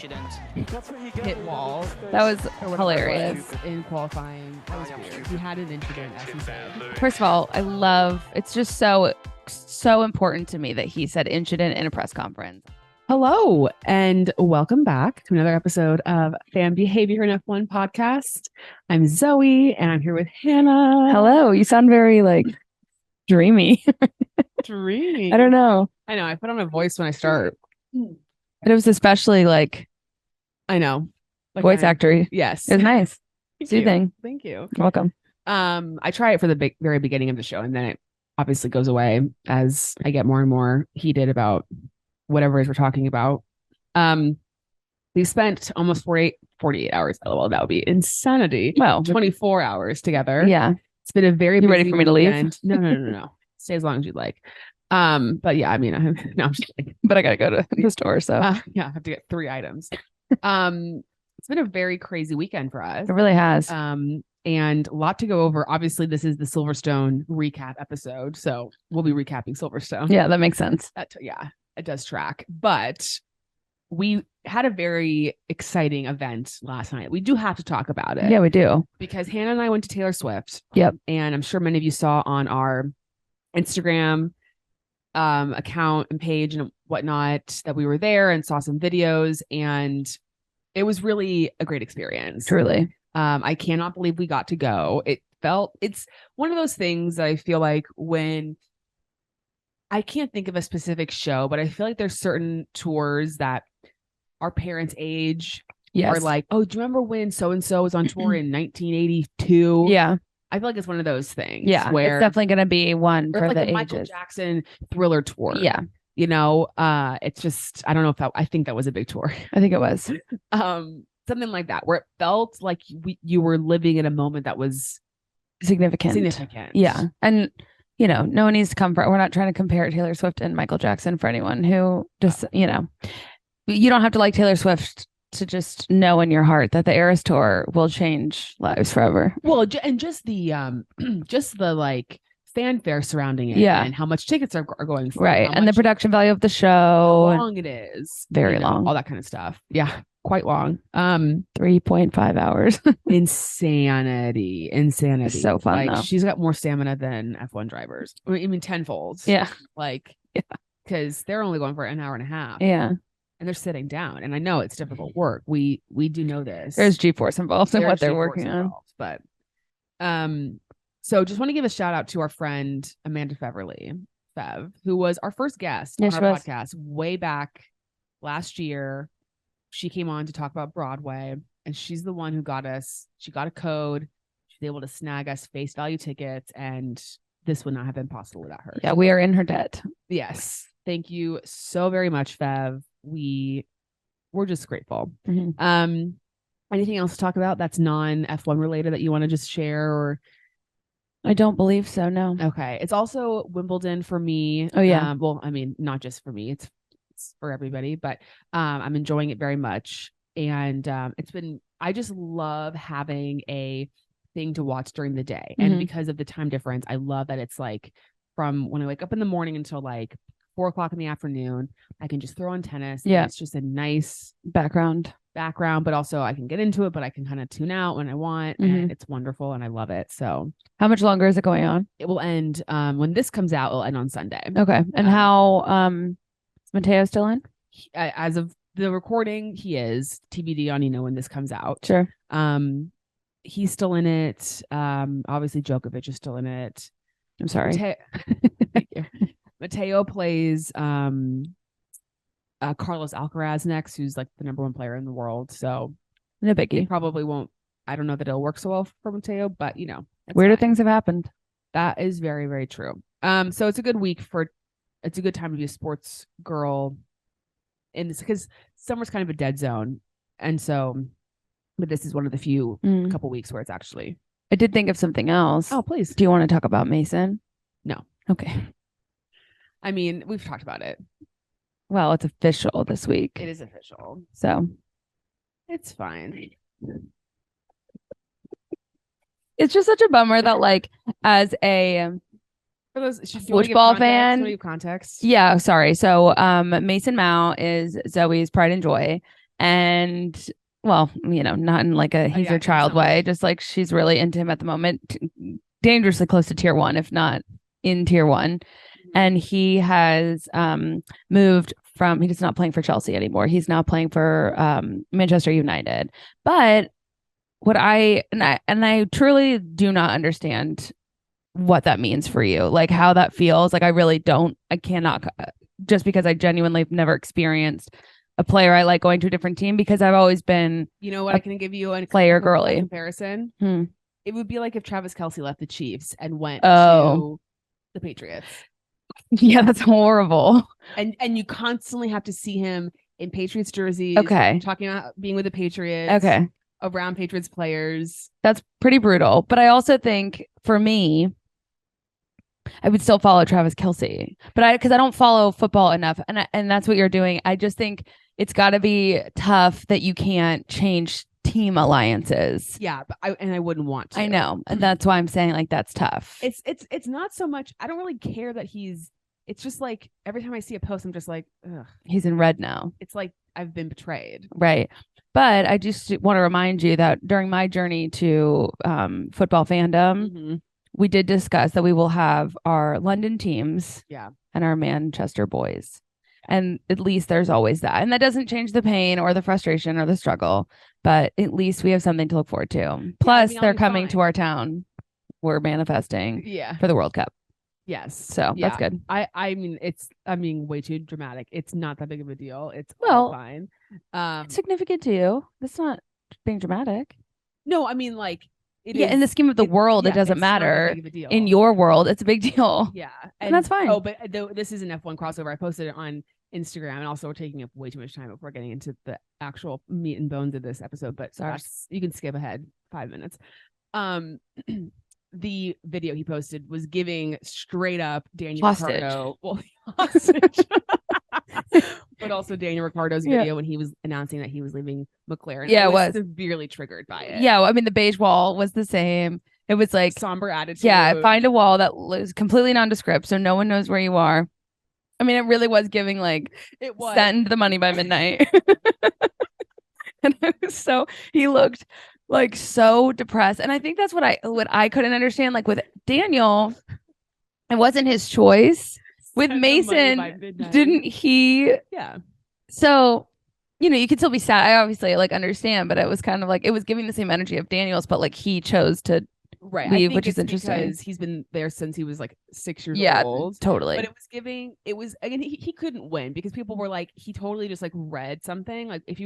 hit wall. That was hilarious. In qualifying. That was weird. He had an incident, as he said. First of all, it's just so important to me that he said incident in a press conference. Hello, and welcome back to another episode of Fan Behavior in F1 podcast. I'm Zoe, and I'm here with Hannah. Hello. You sound very, dreamy. Dreamy. I don't know. I know. I put on a voice when I start. But it was especially, I know. voice actory. Yes. It was nice. Soothing. Thank you. You're welcome. I try it for the very beginning of the show, and then it obviously goes away as I get more and more heated about whatever it is we're talking about. We've spent almost 48 hours. LOL, that would be insanity. Well, 24 hours together. Yeah. It's been a very You ready for me to leave? No. Stay as long as you'd like. But yeah, I mean, I'm just like, but I gotta go to the store, so yeah, I have to get 3 items. It's been a very crazy weekend for us. it really has. And a lot to go over. Obviously, this is the Silverstone recap episode, so we'll be recapping Silverstone. Yeah, that makes sense. Yeah, it does track. But we had a very exciting event last night. We do have to talk about it. Yeah, we do. Because Hannah and I went to Taylor Swift. Yep. And I'm sure many of you saw on our Instagram account and page and whatnot that we were there and saw some videos, and it was really a great experience. Truly. I cannot believe we got to go. It's one of those things that I feel like when I can't think of a specific show, but I feel like there's certain tours that our parents' age are like, oh, do you remember when so-and-so was on tour in 1982? Yeah. I feel like it's one of those things. Yeah. Where it's definitely going to be one for the the Michael ages. Jackson Thriller tour. Yeah. You know, it's just, I don't know if I think that was a big tour. I think it was. Something like that, where it felt like you were living in a moment that was significant. Yeah. And, no one needs to come for it. We're not trying to compare Taylor Swift and Michael Jackson for anyone who just, you don't have to like Taylor Swift to just know in your heart that the Eras Tour will change lives forever. Well, and just the fanfare surrounding it, and how much tickets are going for, right, and the production value of the show, how long it is, very long, all that kind of stuff. Yeah, quite long. 3.5 hours. Insanity. It's so fun. Though. She's got more stamina than F1 drivers. I mean, tenfold. Yeah, because they're only going for an hour and a half. Yeah. And they're sitting down, and I know it's difficult work. We do know this. There's G-force involved in what they're working on. But so just want to give a shout out to our friend Amanda Fev, who was our first guest on our podcast way back last year. She came on to talk about Broadway, and she's the one who she got a code. She was able to snag us face value tickets, and this would not have been possible without her. Yeah, we are in her debt. Yes. Thank you so very much, Fev. We're just grateful. Mm-hmm. Anything else to talk about that's non-F1 related that you want to just share? Or I don't believe so. No. Okay. It's also Wimbledon for me. Oh yeah. Well, I mean, not just for me. It's for everybody. But I'm enjoying it very much, and I just love having a thing to watch during the day, and because of the time difference, I love that it's from when I wake up in the morning until 4:00 in the afternoon, I can just throw on tennis. Yeah. It's just a nice background, but also I can get into it, but I can kind of tune out when I want, and it's wonderful, and I love it. So how much longer is it going on? It will end when this comes out. It'll end on Sunday. Okay. And how is Matteo still in? As of the recording, he is. TBD on when this comes out. Sure. He's still in it. Obviously Djokovic is still in it. I'm sorry. Thank you. Matteo plays Carlos Alcaraz next, who's the number 1 player in the world. So no biggie. It probably won't. I don't know that it'll work so well for Matteo, but weirder things have happened. That is very, very true. So it's a good week it's a good time to be a sports girl in this, because summer's kind of a dead zone, and so, but this is one of the few couple weeks where it's actually. I did think of something else. Oh, please. Do you want to talk about Mason? No. Okay. I mean, we've talked about it. Well, it's official this week. It is official. So it's fine. It's just such a bummer that as a for those football fan, context. Yeah, sorry. So Mason Mount is Zoe's pride and joy. And well, not in like a he's your child way, just like she's really into him at the moment, dangerously close to tier 1, if not in tier 1. And he has moved from, he's not playing for Chelsea anymore. He's now playing for Manchester United. But what I truly do not understand what that means for you, like how that feels. Like I really don't, I cannot, just because I genuinely have never experienced a player I like going to a different team, because I've always been, I can give you a player girly comparison. It would be like if Travis Kelce left the Chiefs and went to the Patriots. Yeah, that's horrible. And you constantly have to see him in Patriots jerseys. Okay. Talking about being with the Patriots. Okay. Around Patriots players. That's pretty brutal. But I also think for me, I would still follow Travis Kelce, but because I don't follow football enough, and that's what you're doing. I just think it's got to be tough that you can't change team alliances. Yeah, but I wouldn't want to. I know, and that's why I'm saying like that's tough. It's not so much. I don't really care that he's. It's just like every time I see a post, I'm just like, ugh. He's in red now. It's like I've been betrayed. Right. But I just want to remind you that during my journey to football fandom, we did discuss that we will have our London teams and our Manchester boys. And at least there's always that. And that doesn't change the pain or the frustration or the struggle, but at least we have something to look forward to. Plus, they're coming to our town. We're manifesting for the World Cup. Yes. So that's good. I mean, I'm being way too dramatic. It's not that big of a deal. It's fine. It's significant to you. That's not being dramatic. No, I mean, like, in the scheme of the world, it doesn't matter. In your world, it's a big deal. Yeah. And that's fine. Oh, but this is an F1 crossover. I posted it on Instagram, and also we're taking up way too much time before getting into the actual meat and bones of this episode. But sorry, you can skip ahead 5 minutes. The video he posted was giving straight up Daniel Ricciardo hostage. But also Daniel Ricciardo's video when he was announcing that he was leaving McLaren. Yeah, I was severely triggered by it. Yeah, I mean the beige wall was the same. It was like somber attitude. Yeah, find a wall that was completely nondescript, so no one knows where you are. I mean, it really was giving like send the money by midnight. And he looked like so depressed, and I think that's what I couldn't understand. Like with Daniel, it wasn't his choice. With Mason, didn't he? Yeah. So, you could still be sad. I obviously like understand, but it was kind of like it was giving the same energy of Daniel's, but like he chose to leave, which is interesting because he's been there since he was like 6 years old. Totally. But it was again, he couldn't win because people were like, he totally just like read something. Like if he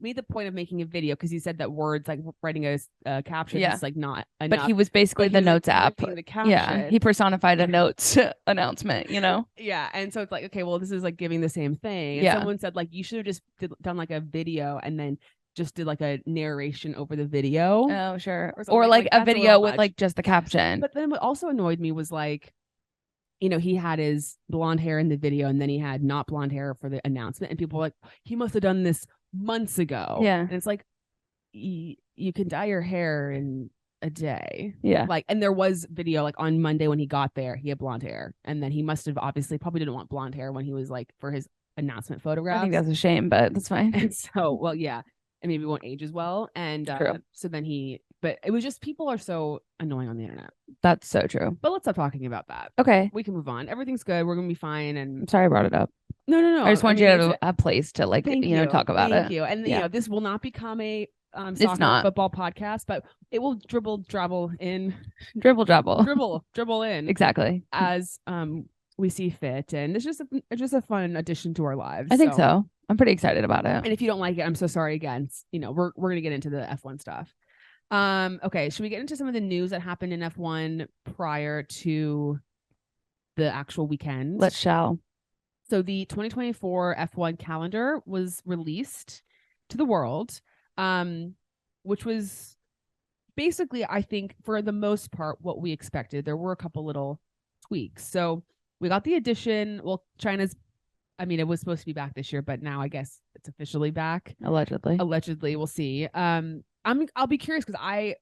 made the point of making a video, because he said that words like writing a caption is like not enough. But he was basically the notes app. The caption. He personified a notes announcement, Yeah. And so it's like, okay, well, this is like giving the same thing. And someone said like, you should have just done like a video and then just did like a narration over the video. Oh, sure. Or like a video with like just the caption. But then what also annoyed me was like, he had his blonde hair in the video and then he had not blonde hair for the announcement. And people were like, he must have done this months ago. Yeah. And it's like, you can dye your hair in a day. Yeah. Like, and there was video like on Monday when he got there, he had blonde hair. And then he must have obviously probably didn't want blonde hair when he was like for his announcement photograph. I think that's a shame, but that's fine. And so, well, yeah. And maybe won't age as well. And so then but it was just, people are so annoying on the internet. That's so true. But let's stop talking about that. Okay. We can move on. Everything's good. We're going to be fine. And I'm sorry I brought it up. No. I just wanted you to have a place to like, talk about it. Thank you. And this will not become a soccer football podcast, but it will dribble in. Exactly. As we see fit. And it's just a fun addition to our lives. I think so. I'm pretty excited about it. And if you don't like it, I'm so sorry again. We're going to get into the F1 stuff. Okay, should we get into some of the news that happened in F1 prior to the actual weekend? Let's shall. So the 2024 F1 calendar was released to the world, which was basically, I think, for the most part, what we expected. There were a couple little tweaks. So we got the addition. Well, it was supposed to be back this year, but now I guess it's officially back. Allegedly, we'll see. I'll be curious because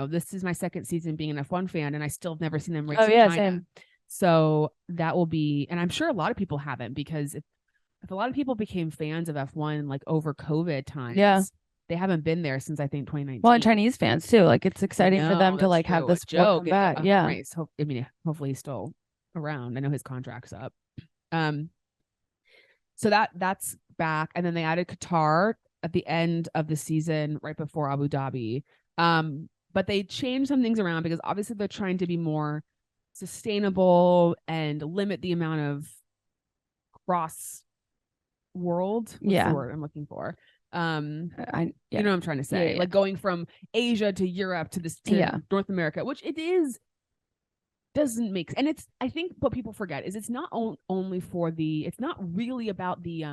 this is my second season being an F1 fan, and I still have never seen them race in China. Same. So that will be, and I'm sure a lot of people haven't, because if a lot of people became fans of F1 like over COVID times, they haven't been there since I think 2019. Well, and Chinese fans too. Like it's exciting for them to like have this joke back. Yeah. Race. I mean, hopefully he's still around. I know his contract's up. So that's back, and then they added Qatar at the end of the season, right before Abu Dhabi. But they changed some things around because obviously they're trying to be more sustainable and limit the amount of cross world. What's the word I'm looking for? You know what I'm trying to say? Like going from Asia to Europe to North America, which it is. Doesn't make sense. And it's, I think what people forget is it's not only for it's not really about the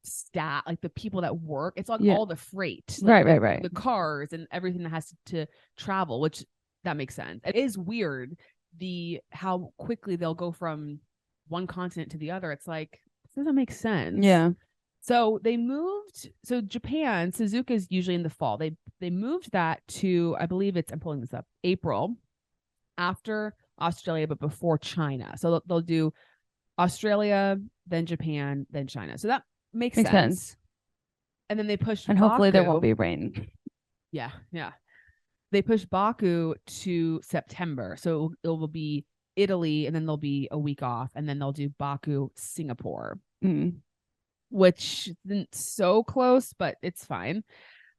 stat, like the people that work. It's like all the freight, like right. The cars and everything that has to travel, which that makes sense. It is weird how quickly they'll go from one continent to the other. It's like, this doesn't make sense. Yeah. So they moved. So Japan, Suzuka is usually in the fall. They moved that to, I believe I'm pulling this up, April. After Australia, but before China. So they'll do Australia, then Japan, then China. So that makes sense. And then they pushed and Baku. Hopefully there won't be rain. Yeah. They pushed Baku to September. So it will be Italy, and then there'll be a week off, and then they'll do Baku, Singapore, which isn't so close, but it's fine.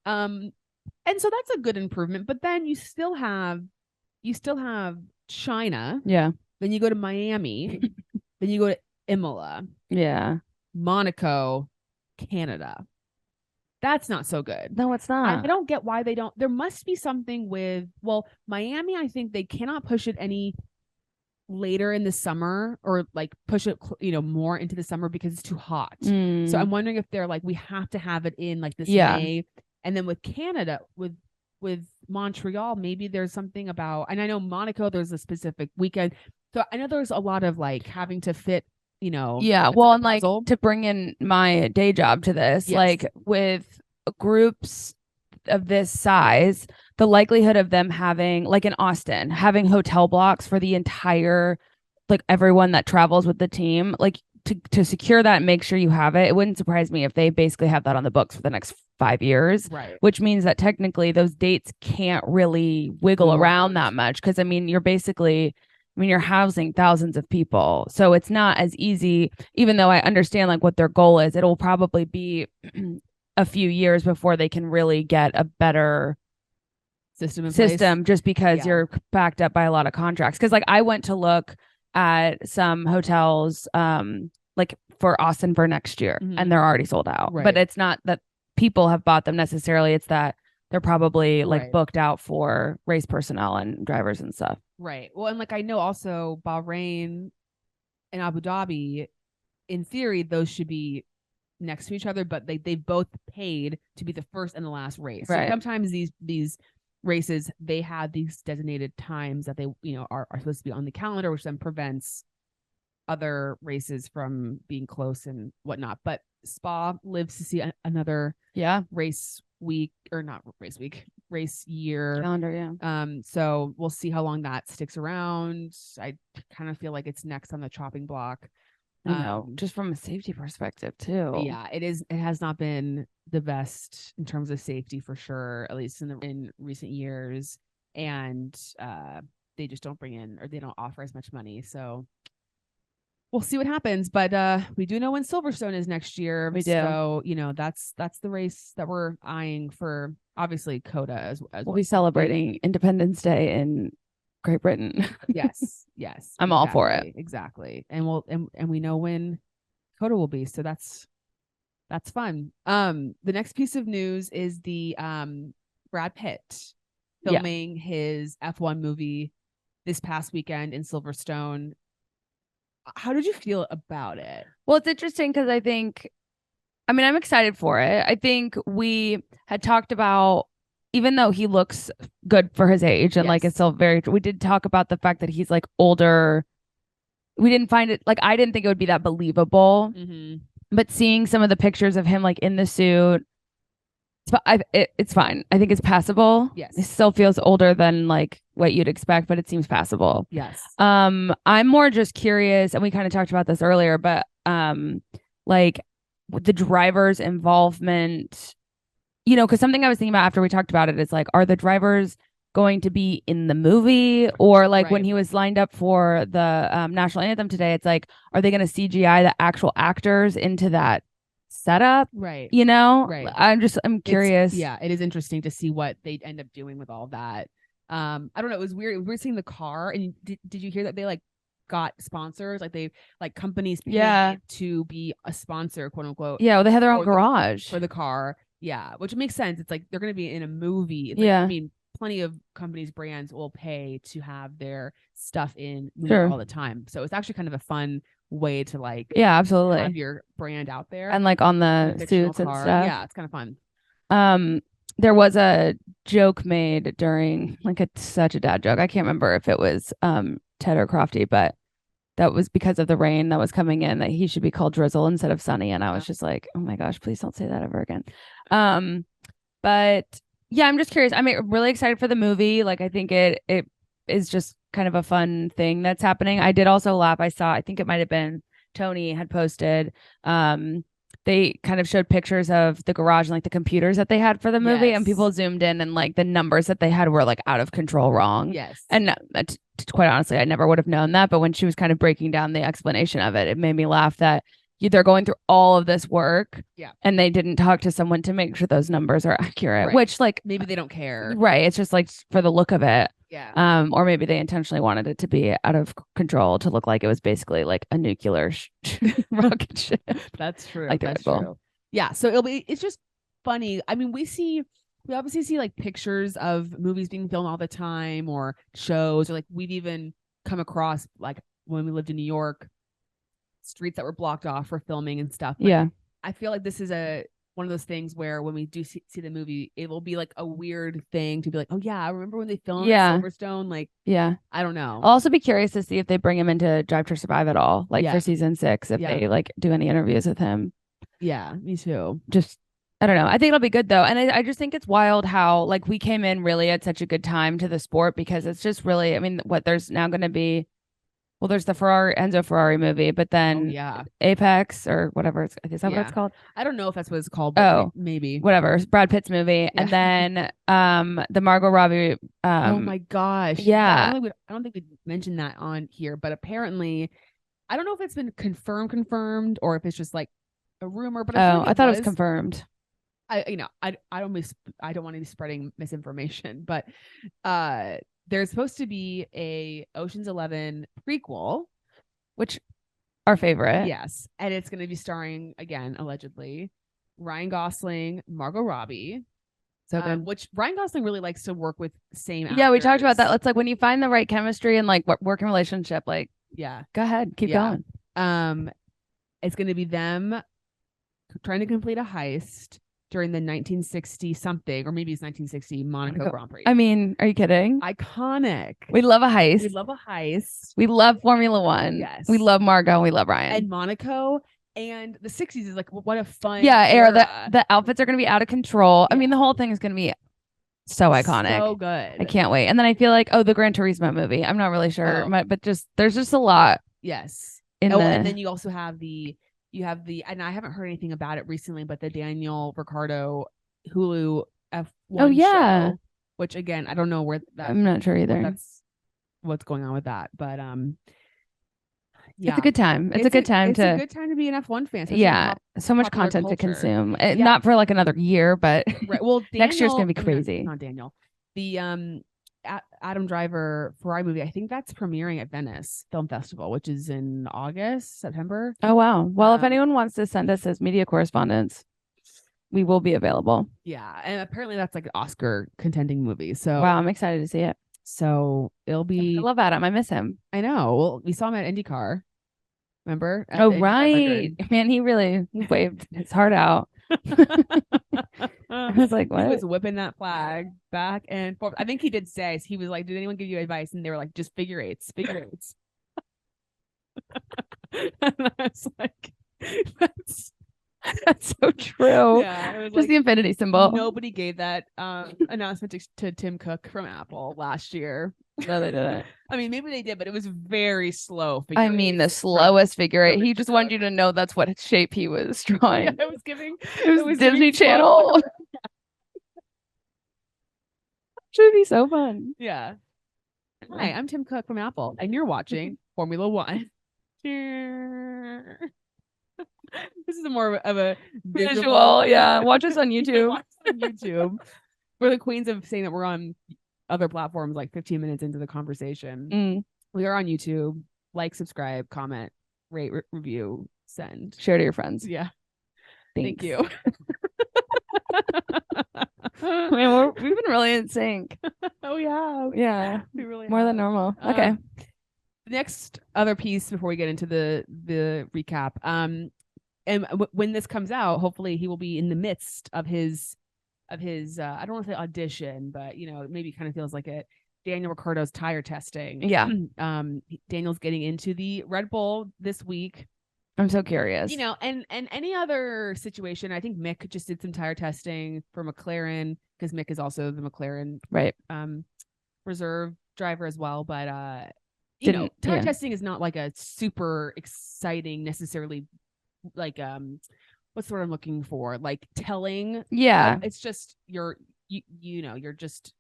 And so that's a good improvement. But then you still have China. Yeah. Then you go to Miami. Then you go to Imola. Yeah. Monaco, Canada. That's not so good. No, it's not. I don't get why they don't. There must be something with, Miami, I think they cannot push it any later in the summer, or like push it, more into the summer because it's too hot. So I'm wondering if they're like, we have to have it in like this May. And then with Canada, with Montreal, maybe there's something about, and I know Monaco, there's a specific weekend. So I know there's a lot of like having to fit, well, and like to bring in my day job to this, like with groups of this size, the likelihood of them having, like in Austin, having hotel blocks for the entire, like everyone that travels with the team, like to secure that and make sure you have it. It wouldn't surprise me if they basically have that on the books for the next 5 years, right? Which means that technically those dates can't really wiggle around that much. Cause I mean, you're housing thousands of people. So it's not as easy, even though I understand like what their goal is. It'll probably be a few years before they can really get a better system just because you're backed up by a lot of contracts. Cause like I went to look at some hotels like for Austin for next year, and they're already sold out. Right. But it's not that people have bought them necessarily. It's that they're probably like booked out for race personnel and drivers and stuff. Right. Well, and like I know also Bahrain and Abu Dhabi, in theory, those should be next to each other, but they both paid to be the first and the last race. Right. So sometimes these races, they have these designated times that they are supposed to be on the calendar, which then prevents other races from being close and whatnot. But Spa lives to see another race week, or not race week, race year calendar. So we'll see how long that sticks around. I kind of feel like it's next on the chopping block. Just from a safety perspective too. Yeah, it is. It has not been the best in terms of safety for sure, at least in recent years. And they just don't bring in, or they don't offer as much money. So we'll see what happens. But we do know when Silverstone is next year. We do. So that's the race that we're eyeing for. Obviously, COTA as we'll be celebrating Independence Day in Great Britain. Yes. I'm all for it. Exactly. And we know when COTA will be. So that's fun. The next piece of news is the Brad Pitt filming his F1 movie this past weekend in Silverstone. How did you feel about it? Well, it's interesting because I'm excited for it. I think we had talked about, even though he looks good for his age and like it's still we did talk about the fact that he's like older. We didn't find it, like, I didn't think it would be that believable, but seeing some of the pictures of him like in the suit, It's fine. I think it's passable. Yes. It still feels older than like what you'd expect, but it seems passable. Yes. I'm more just curious, and we kind of talked about this earlier, but like the driver's involvement, because something I was thinking about after we talked about it is like, are the drivers going to be in the movie, or like when he was lined up for the national anthem today, it's like, are they going to CGI the actual actors into that setup? Right. Right. I'm curious. It is interesting to see what they end up doing with all that. I don't know. It was weird. We were seeing the car, and did you hear that they like got sponsors? Like they like companies paid to be a sponsor, quote unquote. Yeah, well, they have their own garage for the car. Yeah, which makes sense. It's like they're going to be in a movie. It's I mean, plenty of companies, brands will pay to have their stuff in movies all the time. So it's actually kind of a fun way to like absolutely have your brand out there and like on the suits and stuff. Yeah, it's kind of fun. There was a joke made during like such a dad joke. I can't remember if it was Ted or Crofty, but that was because of the rain that was coming in that he should be called Drizzle instead of Sunny. And I was just like, oh my gosh, please don't say that ever again. But yeah, I'm just curious. I'm really excited for the movie. Like, I think it is just kind of a fun thing that's happening. I did also laugh. I think it might have been Tony had posted. They kind of showed pictures of the garage and like the computers that they had for the movie, and people zoomed in and like the numbers that they had were like out of control wrong. Yes. And quite honestly, I never would have known that. But when she was kind of breaking down the explanation of it, it made me laugh that they're going through all of this work, and they didn't talk to someone to make sure those numbers are accurate, which like maybe they don't care. Right. It's just like for the look of it. Yeah. Or maybe they intentionally wanted it to be out of control to look like it was basically like a nuclear rocket ship. That's true. Like that's true. Yeah. So it's just funny. I mean, we obviously see like pictures of movies being filmed all the time, or shows, or like we've even come across like when we lived in New York, streets that were blocked off for filming and stuff. But I feel like this is one of those things where when we do see the movie, it will be like a weird thing to be like, oh yeah, I remember when they filmed Silverstone. Like, I don't know. I'll also be curious to see if they bring him into Drive to Survive at all, like for season 6, if they like do any interviews with him. Yeah, me too. Just, I don't know. I think it'll be good though. And I just think it's wild how like we came in really at such a good time to the sport, because it's just really, I mean, there's now going to be, well, there's the Enzo Ferrari movie, but then Apex or whatever is that what it's called? I don't know if that's what it's called, but maybe. Whatever. Brad Pitt's movie. And then the Margot Robbie. Oh my gosh. Yeah. I don't think we mentioned that on here, but apparently, I don't know if it's been confirmed or if it's just like a rumor, but I thought it was confirmed. I don't want to be spreading misinformation, but there's supposed to be a Ocean's 11 prequel, which our favorite. Yes. And it's going to be starring, again, allegedly, Ryan Gosling, Margot Robbie. So good. Which Ryan Gosling really likes to work with same actors. Yeah, we talked about that. It's like when you find the right chemistry and like working relationship, like, go ahead, keep going. It's going to be them trying to complete a heist during the 1960 something, or maybe it's 1960 Monaco Grand Prix. I mean, are you kidding? Iconic. We love a heist. We love Formula One. Yes. We love Margot. And we love Ryan. And Monaco. And the 60s is like, what a fun era. The outfits are going to be out of control. I mean, the whole thing is going to be so iconic. So good. I can't wait. And then I feel like, the Gran Turismo movie. I'm not really sure, but there's just a lot. Yes. And then you also have and I haven't heard anything about it recently, but the Daniel Ricciardo Hulu F1 show, which again, I don't know where that. I'm not sure either. That's what's going on with that, but it's a good time. It's a good time to be an F1 fan. Yeah, so much content to consume. Not for like another year, but right. Well, next year's gonna be crazy. Not Daniel. The Adam Driver Ferrari movie, I think that's premiering at Venice Film Festival, which is in September. Oh wow. Well, if anyone wants to send us his media correspondence, we will be available. Yeah, and apparently that's like an Oscar contending movie. So wow, I'm excited to see it. So it'll be. I love Adam. I miss him. I know. Well, we saw him at IndyCar. Remember? Oh right, man. He really waved his heart out. I was like, what? He was whipping that flag back and forth. I think he did say, he was like, did anyone give you advice? And they were like, just figure eights. And I was like, That's so true. Yeah, it was just the infinity symbol. Nobody gave that announcement to Tim Cook from Apple last year. No, they didn't. I mean, maybe they did, but it was very slow. I mean, the slowest figure eight. He just wanted you to know that's what shape he was drawing. Yeah, it was Disney Channel. Should be so fun. Yeah. Hi, I'm Tim Cook from Apple, and you're watching Formula One. This is more of a visual. Yeah, watch us on YouTube. We're the queens of saying that we're on other platforms like 15 minutes into the conversation. We are on YouTube. Like, subscribe, comment, rate, review, send. Share to your friends. Yeah. Thank you. I mean, we've been really in sync. Oh, yeah. Yeah. We really more than normal. Okay. The next other piece before we get into the recap. And when this comes out, hopefully he will be in the midst of his I don't want to say audition, but maybe kind of feels like it. Daniel Ricciardo's tire testing. Yeah. Daniel's getting into the Red Bull this week. I'm so curious. And any other situation, I think Mick just did some tire testing for McLaren because Mick is also the McLaren reserve driver as well. But tire testing is not like a super exciting necessarily, like what's the word I'm looking for? Like telling. Yeah. It's just you're just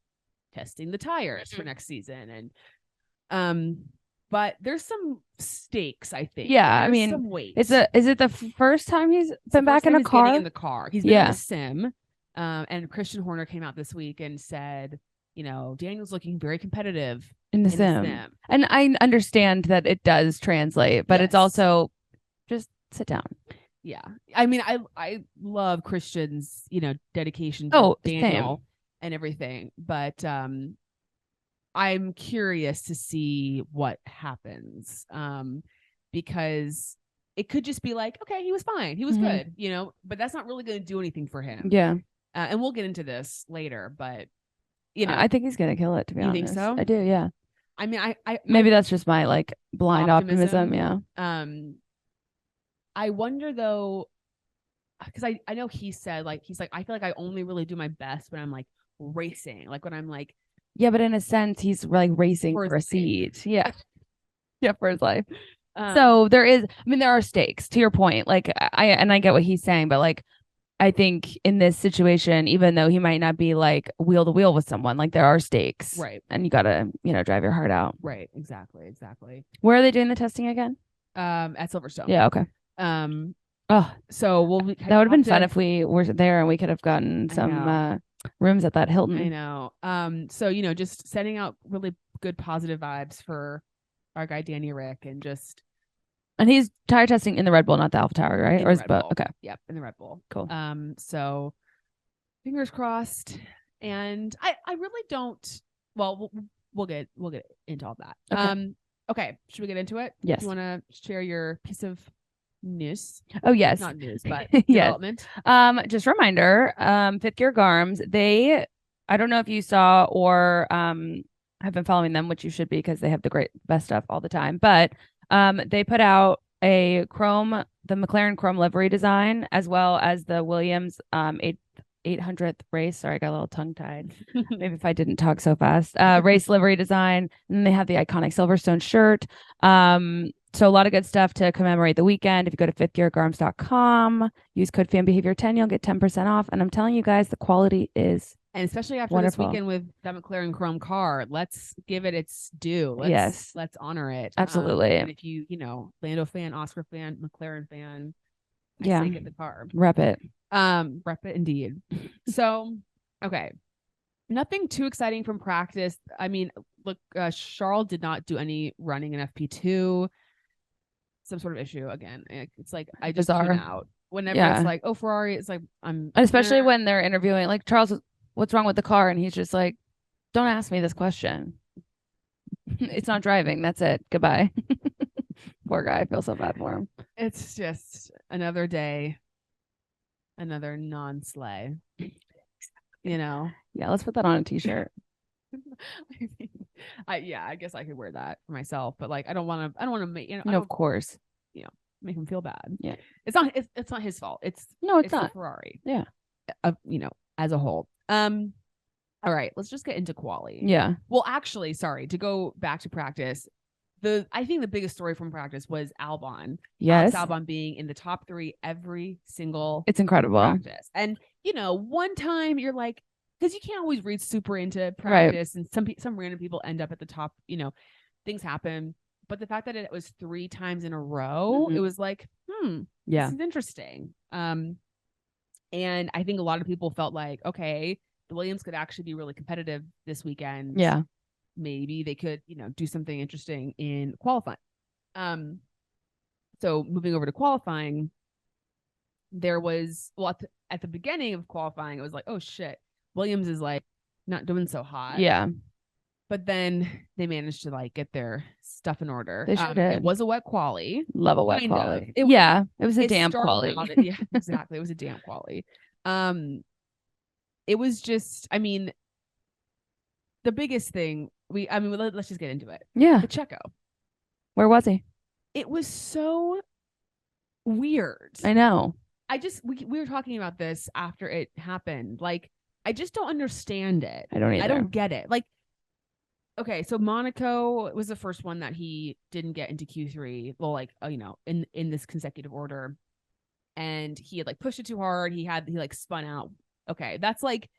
testing the tires for next season. And but there's some stakes, I think. Yeah, there's I mean, some weight. Is it the first time he's been back in a car? Getting in the car. He's been in a sim. And Christian Horner came out this week and said, Daniel's looking very competitive in the sim. And I understand that it does translate, but it's also just sit down. Yeah. I mean, I love Christian's, dedication to Daniel and everything, but I'm curious to see what happens, because it could just be like, okay, he was fine, he was good, but that's not really going to do anything for him. Yeah. And we'll get into this later, but I think he's gonna kill it. To be honest, you think so? I do. Yeah. I mean, I maybe that's just my like blind optimism. Yeah. I wonder though, because I know he said he's like I feel like I only really do my best when I'm like racing, like when I'm like. Yeah, but in a sense, he's like racing for a seat. Yeah. Yeah, for his life. So there are stakes to your point. Like I get what he's saying, but like I think in this situation, even though he might not be like wheel to wheel with someone, like there are stakes. Right. And you gotta, drive your heart out. Right. Exactly. Where are they doing the testing again? At Silverstone. Yeah, okay. So that would have been fun if we were there and we could have gotten some rooms at that Hilton. I know. So just sending out really good positive vibes for our guy Danny Rick, and he's tire testing in the Red Bull, not the Alpha Tower, right? Or is both? Okay. Yep, in the Red Bull. Cool. So fingers crossed. And I really don't. Well, we'll get into all that. Okay. Okay. Should we get into it? Yes. Do you want to share your piece of news? Oh yes. Not news, but development. Just a reminder, Fifth Gear Garms, I don't know if you saw or have been following them, which you should be because they have the best stuff all the time. But they put out the McLaren chrome livery design, as well as the Williams 800th race. Sorry, I got a little tongue tied. Maybe if I didn't talk so fast. Race livery design. And then they have the iconic Silverstone shirt. So a lot of good stuff to commemorate the weekend. If you go to fifthgeargarms.com, use code FANBEHAVIOR10, you'll get 10% off. And I'm telling you guys, the quality is and especially after wonderful. This weekend with that McLaren chrome car, let's give it its due. Let's honor it. Absolutely. And if you, Lando fan, Oscar fan, McLaren fan, I say get the car. Rep it. Rep it indeed. So, okay. Nothing too exciting from practice. I mean, look, Charles did not do any running in FP2. Some sort of issue again. It's like I just tune out whenever it's like, oh, Ferrari. It's like especially when they're interviewing like Charles, what's wrong with the car, and he's just like, don't ask me this question. It's not driving. That's it. Goodbye. Poor guy. I feel so bad for him. It's just another day, another non-sleigh. Yeah, let's put that on a t-shirt. I guess I could wear that for myself, but like I don't want to make no, of course. make him feel bad. Yeah. It's not his fault. It's not Ferrari. Yeah. As a whole. All right, let's just get into quali. Yeah. Well, actually, sorry, to go back to practice. I think the biggest story from practice was Albon. Yes. Albon being in the top 3 every single It's incredible practice. And one time you're like, because you can't always read super into practice, right. And some random people end up at the top, things happen. But the fact that it was 3 times in a row, it was like, this is interesting. And I think a lot of people felt like, okay, the Williams could actually be really competitive this weekend. Yeah. Maybe they could, do something interesting in qualifying. So moving over to qualifying, there was, at the beginning of qualifying, it was like, oh shit, Williams is like not doing so hot. Yeah. But then they managed to like get their stuff in order. They sure did. It was a wet quali. Love a wet quali. It was a damp quali. Yeah, exactly. It was a damp quali. It was just, the biggest thing let's just get into it. Yeah. The Checo. Where was he? It was so weird. I know. We were talking about this after it happened. Like, I just don't understand it. I don't either. I don't get it. Like, okay, so Monaco was the first one that he didn't get into Q3. Well, like, in this consecutive order, and he had like pushed it too hard. He like spun out. Okay, that's like,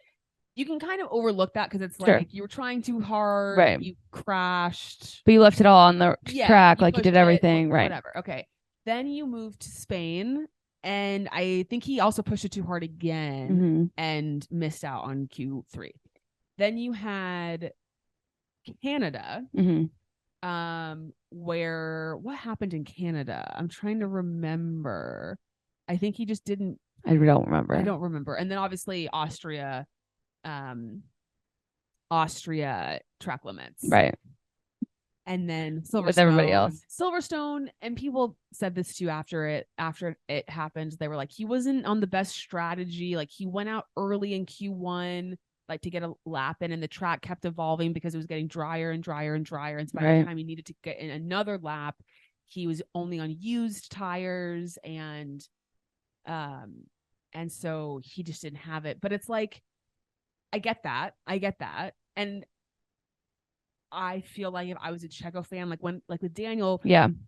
you can kind of overlook that because it's like you were trying too hard, right? You crashed, but you left it all on the track, like you did everything right. Whatever. Okay, then you moved to Spain, and I think he also pushed it too hard again and missed out on Q3. Then you had Canada, where what happened in Canada? I'm trying to remember. I think he just didn't. I don't remember. And then obviously Austria track limits, right? And then Silverstone, with everybody else. Silverstone, and people said this too after it happened. They were like, he wasn't on the best strategy. Like, he went out early in Q1. Like, to get a lap in, and the track kept evolving because it was getting drier and drier and drier. And by the time he needed to get in another lap, he was only on used tires, and so he just didn't have it. But it's like, I get that. And I feel like if I was a Checo fan, like with Daniel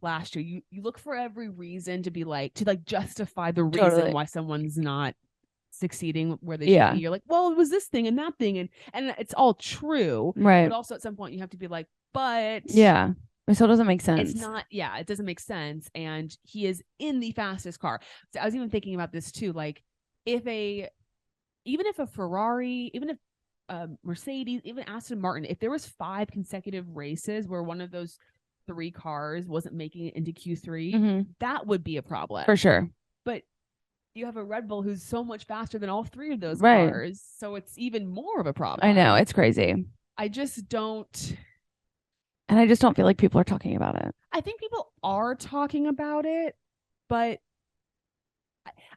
last year, you look for every reason to be like, to justify the reason why someone's not succeeding where they should be. You're like, well, it was this thing and that thing, and it's all true, right? But also at some point you have to be like, but it still doesn't make sense. It's not, it doesn't make sense. And he is in the fastest car. So I was even thinking about this too, like, even if a Ferrari, even if Mercedes, even Aston Martin, if there was 5 consecutive races where one of those 3 cars wasn't making it into Q3, that would be a problem for sure. But you have a Red Bull who's so much faster than all 3 of those cars, so it's even more of a problem. I know, it's crazy. I just don't feel like people are talking about it. I think people are talking about it, but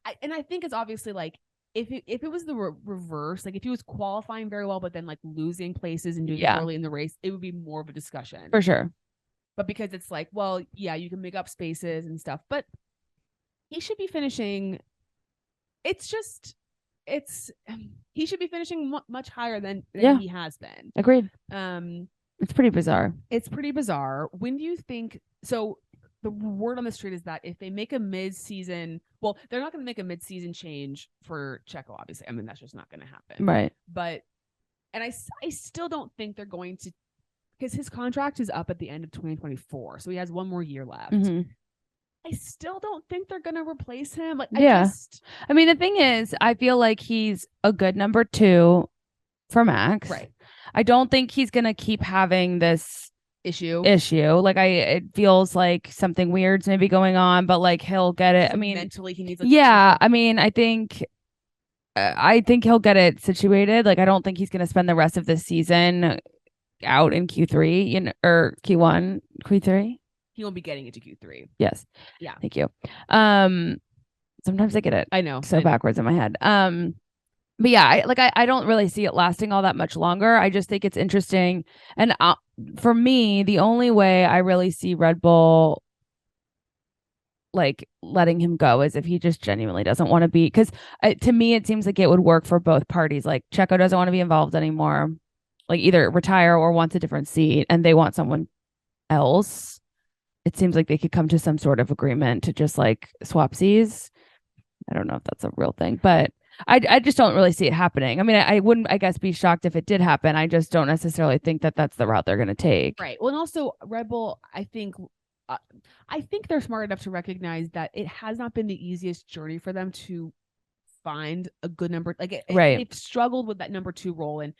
I think it's obviously like, if it was the reverse, like if he was qualifying very well but then like losing places and doing it early in the race, it would be more of a discussion for sure. But because it's like, well, you can make up spaces and stuff, but he should be finishing. He should be finishing much higher than he has been. Agreed. It's pretty bizarre. When do you think? So the word on the street is that if they make a mid-season, well, they're not going to make a mid-season change for Checo, obviously. I mean, that's just not going to happen. Right. But, and I still don't think they're going to, because his contract is up at the end of 2024. So he has one more year left. I still don't think they're going to replace him. Like, I mean, the thing is, I feel like he's a good number 2 for Max. Right. I don't think he's going to keep having this issue. Like, it feels like something weird's maybe going on, but like he'll get it. I mean, mentally he needs. I mean, I think he'll get it situated. Like, I don't think he's going to spend the rest of the season out in Q3, or Q1, Q3. He won't be getting into Q3. Yes. Yeah. Thank you. Sometimes I get it. I know. Backwards in my head. But yeah, I don't really see it lasting all that much longer. I just think it's interesting. And for me, the only way I really see Red Bull like letting him go as if he just genuinely doesn't want to be, because to me it seems like it would work for both parties. Like Checo doesn't want to be involved anymore, like either retire or wants a different seat, and they want someone else. It seems like they could come to some sort of agreement to just like swap seats. I don't know if that's a real thing, but I just don't really see it happening. I mean, I wouldn't, I guess, be shocked if it did happen. I just don't necessarily think that that's the route they're going to take. Right. Well, and also Red Bull, I think they're smart enough to recognize that it has not been the easiest journey for them to find a good number. Like they've struggled with that number 2 role, and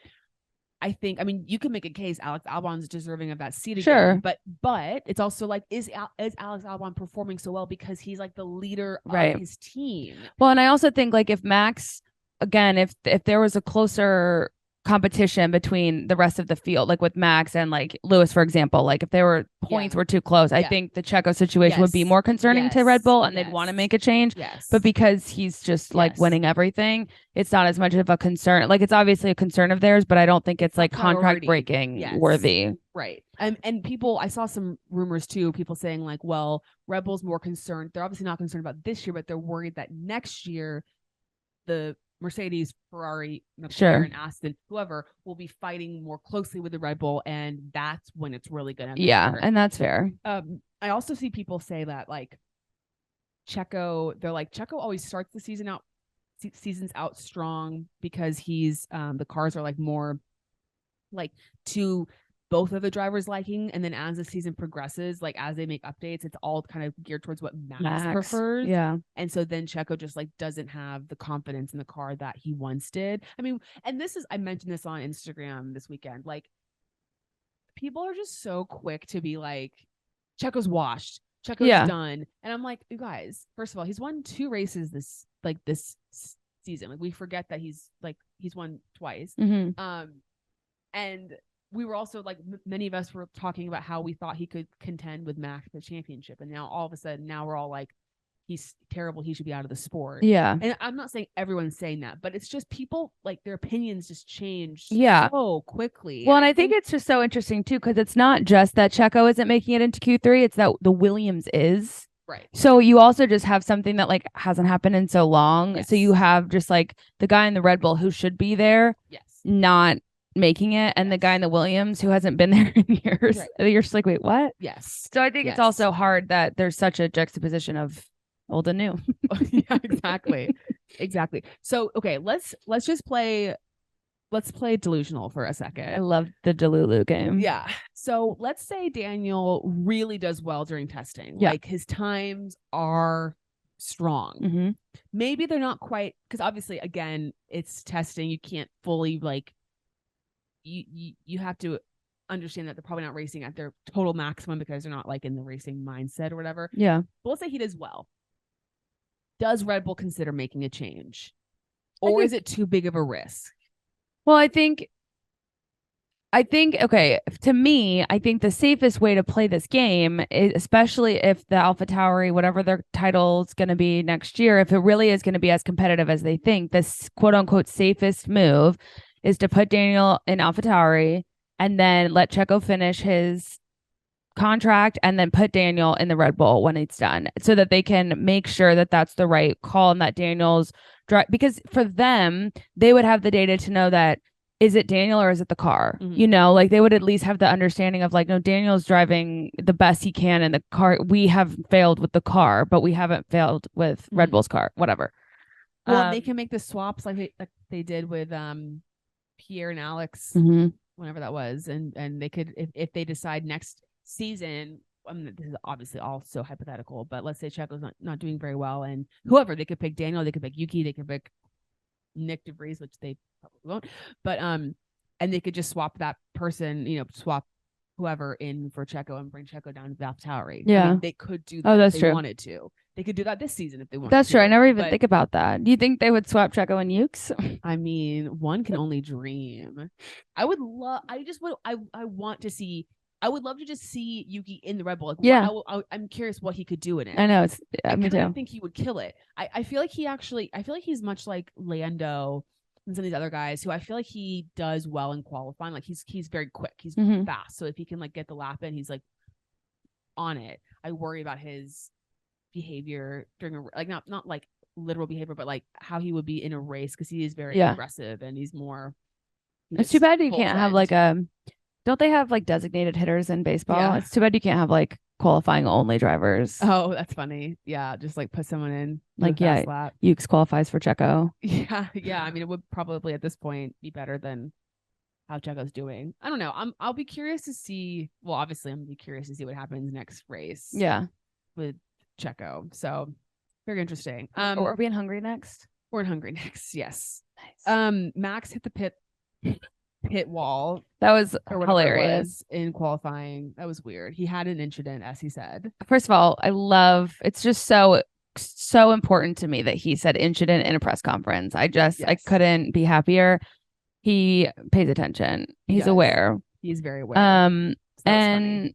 I mean, you can make a case Alex Albon's deserving of that seat again, but it's also like, is Alex Albon performing so well because he's like the leader of his team? Well, and I also think like if Max, again, if there was a closer competition between the rest of the field, like with Max and like Lewis, for example, like if there were points were too close, I think the Checo situation would be more concerning to Red Bull, and they'd want to make a change. But because he's just like winning everything, it's not as much of a concern. Like it's obviously a concern of theirs, but I don't think it's like contract breaking worthy. Right. And people, I saw some rumors too, people saying like, well, Red Bull's more concerned. They're obviously not concerned about this year, but they're worried that next year the Mercedes, Ferrari, McLaren, Aston, whoever will be fighting more closely with the Red Bull, and that's when it's really gonna matter. Yeah, and that's fair. I also see people say that like Checo, they're like Checo always starts the seasons out strong because he's the cars are like more like to both of the drivers' liking, and then as the season progresses, like as they make updates, it's all kind of geared towards what Max prefers. Yeah. And so then Checo just like doesn't have the confidence in the car that he once did. I mean, and I mentioned this on Instagram this weekend. Like people are just so quick to be like, Checo's washed, Checo's done. And I'm like, you guys, first of all, he's won 2 races this season. Like we forget that he's won twice. And we were also like, many of us were talking about how we thought he could contend with Max for the championship. And now all of a sudden, now we're all like, he's terrible. He should be out of the sport. Yeah. And I'm not saying everyone's saying that, but it's just people like their opinions just change so quickly. Well, and I think it's just so interesting too, because it's not just that Checo isn't making it into Q3. It's that the Williams is. Right. So you also just have something that like hasn't happened in so long. Yes. So you have just like the guy in the Red Bull who should be there. Yes. Not making it, and the guy in the Williams who hasn't been there in years. Right. You're just like, wait, what? Yes. So I think it's also hard that there's such a juxtaposition of old and new. Yeah, exactly. Exactly. So okay, let's play delusional for a second. I love the Delulu game. Yeah. So let's say Daniel really does well during testing. Like his times are strong. Maybe they're not quite, because obviously again it's testing, you can't fully like you have to understand that they're probably not racing at their total maximum because they're not like in the racing mindset or whatever. Yeah. But let's say he does well. Does Red Bull consider making a change? Or is it too big of a risk? Well, I think, okay, to me, I think the safest way to play this game, is, especially if the AlphaTauri, whatever their title is going to be next year, if it really is going to be as competitive as they think, this quote unquote safest move is to put Daniel in AlphaTauri and then let Checo finish his contract and then put Daniel in the Red Bull when it's done, so that they can make sure that that's the right call and that Daniel's because for them, they would have the data to know that, is it Daniel or is it the car? You know, like they would at least have the understanding of like, no, Daniel's driving the best he can in the car. We have failed with the car, but we haven't failed with Red Bull's car, whatever. Well, they can make the swaps like they did with Pierre and Alex, whenever that was, and they could, if they decide next season, I mean, this is obviously all so hypothetical, but let's say Checo's not doing very well, and whoever, they could pick Daniel, they could pick Yuki, they could pick Nick DeVries, which they probably won't, but and they could just swap that person, swap whoever in for Checo and bring Checo down to the AlphaTauri. Yeah, I mean, they could do that. Oh, that's if they true. Wanted to. They could do that this season if they wanted. That's true. I never even think about that. Do you think they would swap Checo and Ukes? I mean, one can only dream. I would love. I just would. I want to see. I would love to just see Yuki in the Red Bull. Like, I'm curious what he could do in it. I know it's. Me too. I think he would kill it. I feel like I feel like he's much like Lando and some of these other guys who I feel like he does well in qualifying. Like he's very quick. He's fast. So if he can like get the lap in, he's like on it. I worry about his behavior during a like not like literal behavior, but like how he would be in a race because he is very aggressive and he's more. It's too bad you can't have like don't they have like designated hitters in baseball? Yeah. It's too bad you can't have like qualifying only drivers. Oh, that's funny. Yeah, just like put someone in like lap. Ukes qualifies for Checo. Yeah. I mean, it would probably at this point be better than how Checo's doing. I don't know. I'll be curious to see. Well, obviously, I'm gonna be curious to see what happens next race. Yeah, with Checo. So very interesting. Are we in Hungary next? We're in Hungary next. Yes. Nice. Max hit the pit wall. That was hilarious in qualifying. That was weird. He had an incident, as he said. First of all, it's just so important to me that he said incident in a press conference. I couldn't be happier. He pays attention. He's aware. He's very aware. And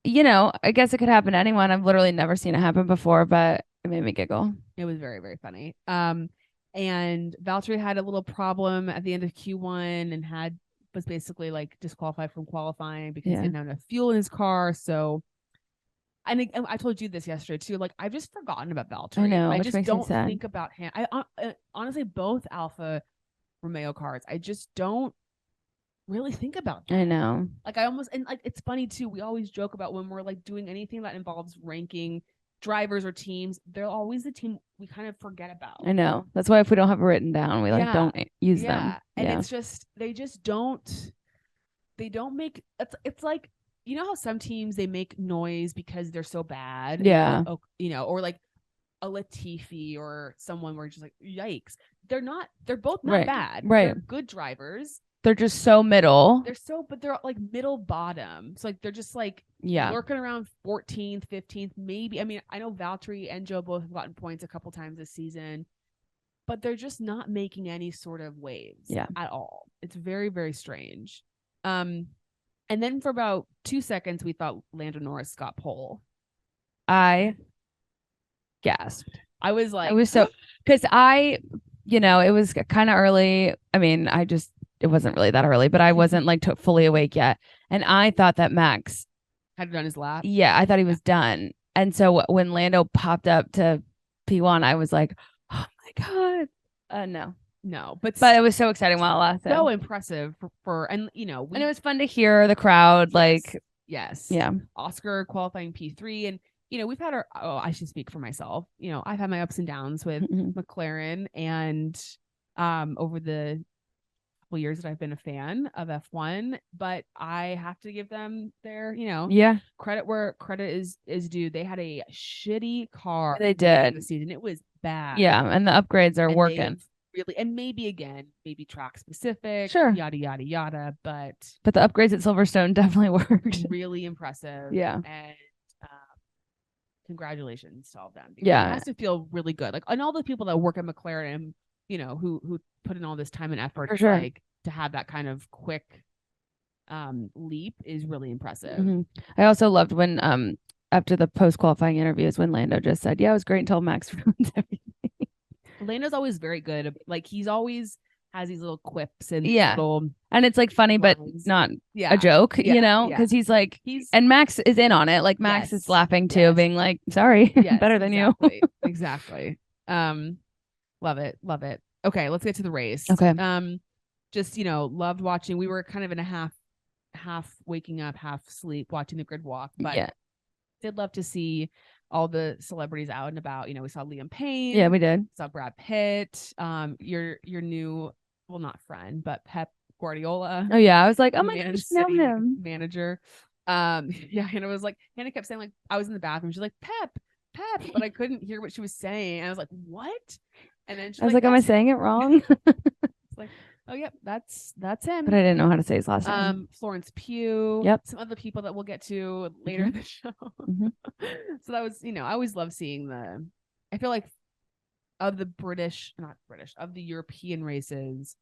you know, I guess it could happen to anyone. I've literally never seen it happen before, but it made me giggle. It was very, very funny. And Valtteri had a little problem at the end of Q1 and was basically like disqualified from qualifying because he didn't have enough fuel in his car. So, and I told you this yesterday too. Like, I've just forgotten about Valtteri. I know. I just don't think about him. I honestly, both Alfa Romeo cars, I just don't really think about them. I know. Like, and like, it's funny too. We always joke about when we're like doing anything that involves ranking drivers or teams, they're always the team we kind of forget about. I know. That's why if we don't have it written down, we don't use them. And it's just they don't make it's like, you know how some teams they make noise because they're so bad. Yeah. Like, you know, or like a Latifi or someone where you're just like, yikes. They're both not bad. Right. They're good drivers. They're just so middle. But they're like middle bottom. So like they're just like lurking around 14th, 15th, maybe. I mean, I know Valtteri and Joe both have gotten points a couple times this season, but they're just not making any sort of waves at all. It's very, very strange. And then for about 2 seconds, we thought Lando Norris got pole. I gasped. I was like, because it was kind of early. I mean, it wasn't really that early, but I wasn't like fully awake yet. And I thought that Max had done his lap. Yeah, I thought he was done. And so when Lando popped up to P1, I was like, oh my God. No, but it was so exciting while it lasted. So impressive and it was fun to hear the crowd. Yeah. Oscar qualifying P3. And, we've had I should speak for myself. I've had my ups and downs with McLaren and over the years that I've been a fan of F1, but I have to give them their, credit where credit is due. They had a shitty car. They did. The season. It was bad. Yeah, and the upgrades are working. Really, and maybe track specific, sure, yada yada yada, but the upgrades at Silverstone definitely worked. Really impressive. Yeah, and congratulations to all of them. Yeah, it has to feel really good. Like, and all the people that work at McLaren, who put in all this time and effort, for sure, like to have that kind of quick leap is really impressive. Mm-hmm. I also loved when after the post qualifying interviews when Lando just said, "Yeah, it was great until Max ruins everything." Lando's always very good. Like, he's always has these little quips and little and it's like funny lines, but not a joke, because he's like and Max is in on it. Like Max is laughing too, being like, "Sorry, better than you." Exactly. Love it. Okay, let's get to the race. Okay. Just loved watching. We were kind of in a half waking up, half sleep watching the grid walk, but did love to see all the celebrities out and about. We saw Liam Payne. Yeah, we did. Saw Brad Pitt. Your new, well, not friend, but Pep Guardiola. Oh yeah, I was like, oh my gosh, know him. Manager. And it was like Hannah kept saying, like, I was in the bathroom. She's like, Pep, but I couldn't hear what she was saying. And I was like, what? And then I was like, am I saying it wrong? It's like, oh yeah, that's him. But I didn't know how to say his last name. Florence Pugh. Yep. Some other people that we'll get to later in the show. So that was, I always love seeing I feel like of the of the European races,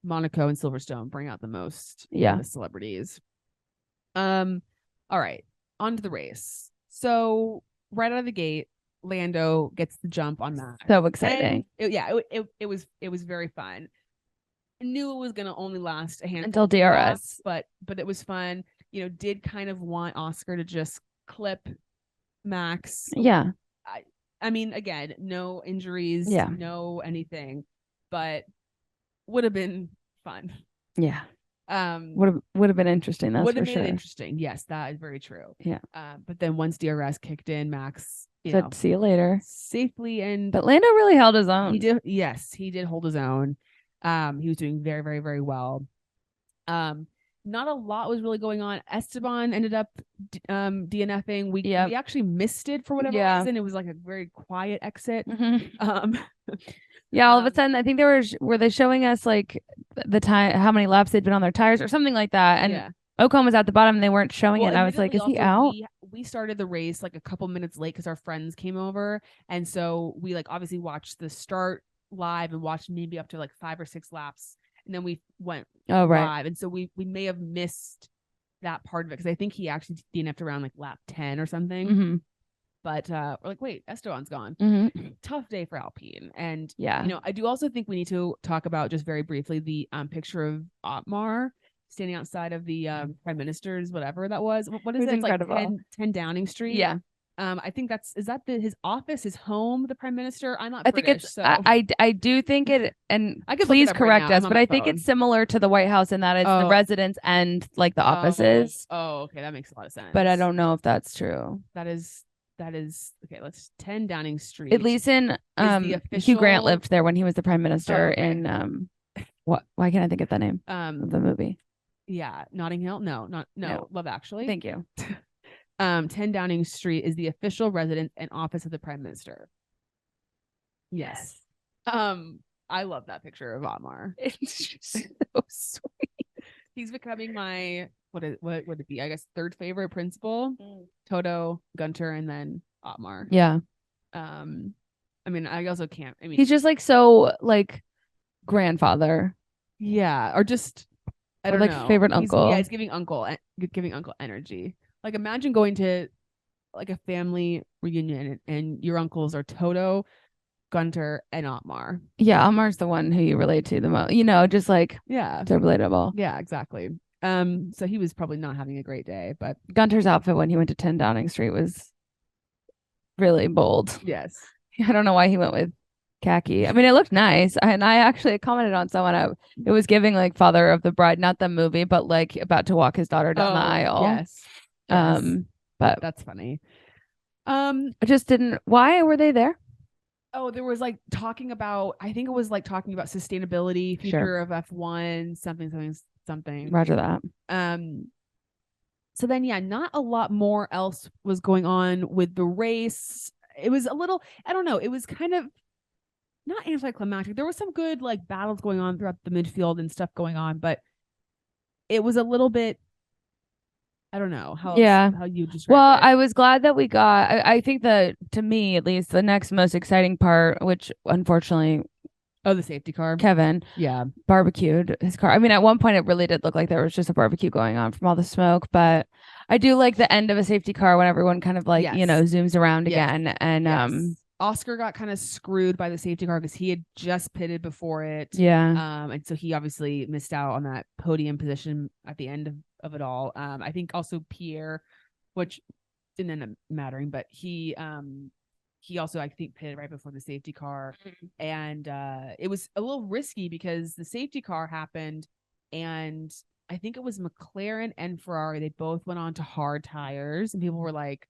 Monaco and Silverstone bring out the most the celebrities. All right, on to the race. So right out of the gate, Lando gets the jump on Max. So exciting. It was very fun. I knew it was going to only last a handful until DRS, but it was fun. Did kind of want Oscar to just clip Max. Yeah. I mean, again, no injuries, no anything, but would have been fun. Yeah. Would have been interesting. That's for sure. Interesting. Yes, that is very true. Yeah. But then once DRS kicked in, Max said, "See you later," safely. And but Lando really held his own. He did. Yes, he did hold his own. He was doing very, very, very well. Not a lot was really going on. Esteban ended up DNFing. We actually missed it for whatever reason. It was like a very quiet exit. Yeah, all of a sudden, I think were they showing us like the time, how many laps they'd been on their tires or something like that. And Ocon was at the bottom and they weren't showing it. And I was like, is he out? We started the race like a couple minutes late because our friends came over. And so we like obviously watched the start live and watched maybe up to like 5 or 6 laps. And then we went live. And so we may have missed that part of it because I think he actually DNF'd around like lap 10 or something. But we're like, wait, Esteban's gone. Tough day for Alpine. And, I do also think we need to talk about just very briefly the picture of Otmar standing outside of the prime minister's, whatever that was. What is it? It's incredible. Like 10 Downing Street. Yeah. I think is that his office, his home, the prime minister? I'm not British, think it's, so. I do think it, and please correct us, but I think it's similar to the White House in that it's the residence and like the offices. Oh, okay. That makes a lot of sense. But I don't know if that's true. That is okay. Let's 10 Downing Street. At least in Hugh Grant lived there when he was the prime minister in why can't I think of the name of the movie? Yeah, Notting Hill. No, Love Actually. Thank you. 10 Downing Street is the official residence and office of the prime minister. Yes. I love that picture of Otmar. It's just so sweet. He's becoming my what would it be? I guess third favorite principal. Toto, Gunter, and then Otmar. Yeah. I mean, I also can't. I mean, he's just like so like grandfather. Yeah, or just I don't know. Favorite uncle. He's giving uncle energy. Like imagine going to like a family reunion and your uncles are Toto, Gunter, and Otmar. Yeah, Otmar's the one who you relate to the most. Just like they're relatable. Yeah, exactly. So he was probably not having a great day, but Gunter's outfit when he went to 10 Downing Street was really bold. Yes. I don't know why he went with khaki. I mean, it looked nice. And I actually commented on someone. It was giving like Father of the Bride, not the movie, but like about to walk his daughter down the aisle. Yes. But that's funny. I just didn't. Why were they there? Oh, there was like talking about sustainability, future of F1, something. Roger that. So then, not a lot more else was going on with the race. It was a little, I don't know. It was kind of not anticlimactic. There was some good like battles going on throughout the midfield and stuff going on, but it was a little bit, I don't know how you describe it. I was glad that we got, I think that to me, at least the next most exciting part, which unfortunately, the safety car. Kevin. Yeah. Barbecued his car. I mean, at one point it really did look like there was just a barbecue going on from all the smoke, but I do like the end of a safety car when everyone kind of like, zooms around again. And Oscar got kind of screwed by the safety car because he had just pitted before it. Yeah. And so he obviously missed out on that podium position at the end of it all. I think also Pierre, which didn't end up mattering, but he also, I think, pitted right before the safety car. And it was a little risky because the safety car happened and I think it was McLaren and Ferrari. They both went on to hard tires and people were like,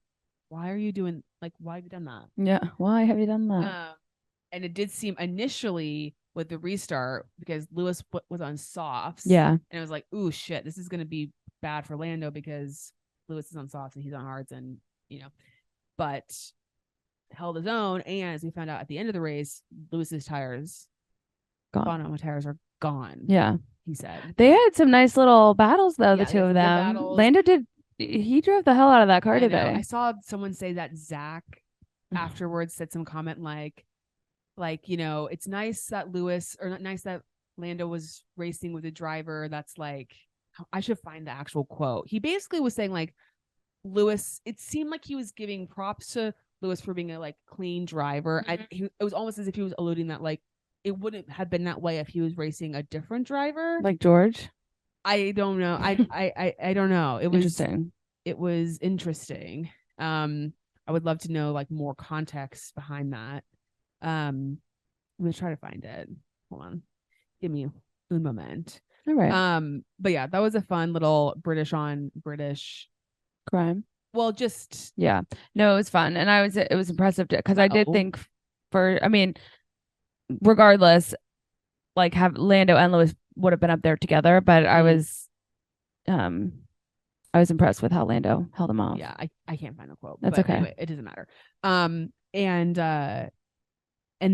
why have you done that? Yeah. Why have you done that? And it did seem initially with the restart because Lewis was on softs. Yeah. And it was like, ooh, shit, this is going to be bad for Lando because Lewis is on softs and he's on hards and, but held his own. And as we found out at the end of the race, Lewis's tires, Bonham tires are gone. Yeah. He said. They had some nice little battles though, the two of them. Lando he drove the hell out of that car today. I saw someone say that Zach afterwards said some comment like, it's nice that Lewis or not nice that Lando was racing with a driver that's like, I should find the actual quote. He basically was saying like Lewis, it seemed like he was giving props to Lewis for being a like clean driver. It was almost as if he was alluding that like it wouldn't have been that way if he was racing a different driver. Like George? I don't know. I don't know. It was interesting. It was interesting. I I would love to know like more context behind that. I'm gonna try to find it. Hold on. Give me un moment. All right. But yeah, that was a fun little British on British crime. Well, just yeah. No, it was fun. And it was impressive because I did think regardless, like have Lando and Lewis would have been up there together, but I was impressed with how Lando held him off. Yeah, I can't find a quote. That's but okay. Anyway, it doesn't matter. And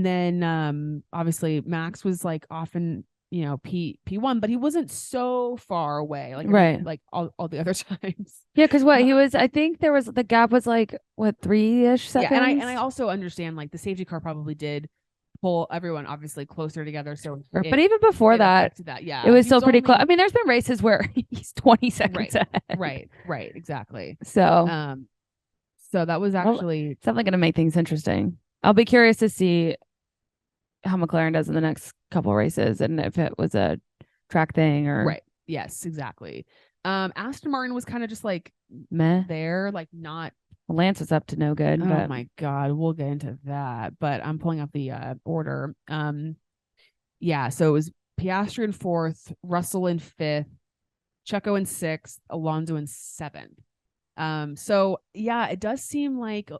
then obviously Max was like often, P1, but he wasn't so far away. Like right. Like all the other times. Yeah, because he was, I think the gap was like what 3-ish seconds. Yeah, and I also understand like the safety car probably did pull everyone obviously closer together. So but even before that, yeah, it was still pretty close. I mean, there's been races where he's 20 seconds ahead. Right, exactly. So that was actually it's definitely going to make things interesting. I'll be curious to see how McLaren does in the next couple races and if it was a track thing or right. Yes, exactly. Aston Martin was kind of just like meh there, like not. Lance was up to no good. Oh my God, we'll get into that. But I'm pulling up the order. Yeah, so it was Piastri in 4th, Russell in 5th, Checo in 6th, Alonso in 7th. So yeah, it does seem like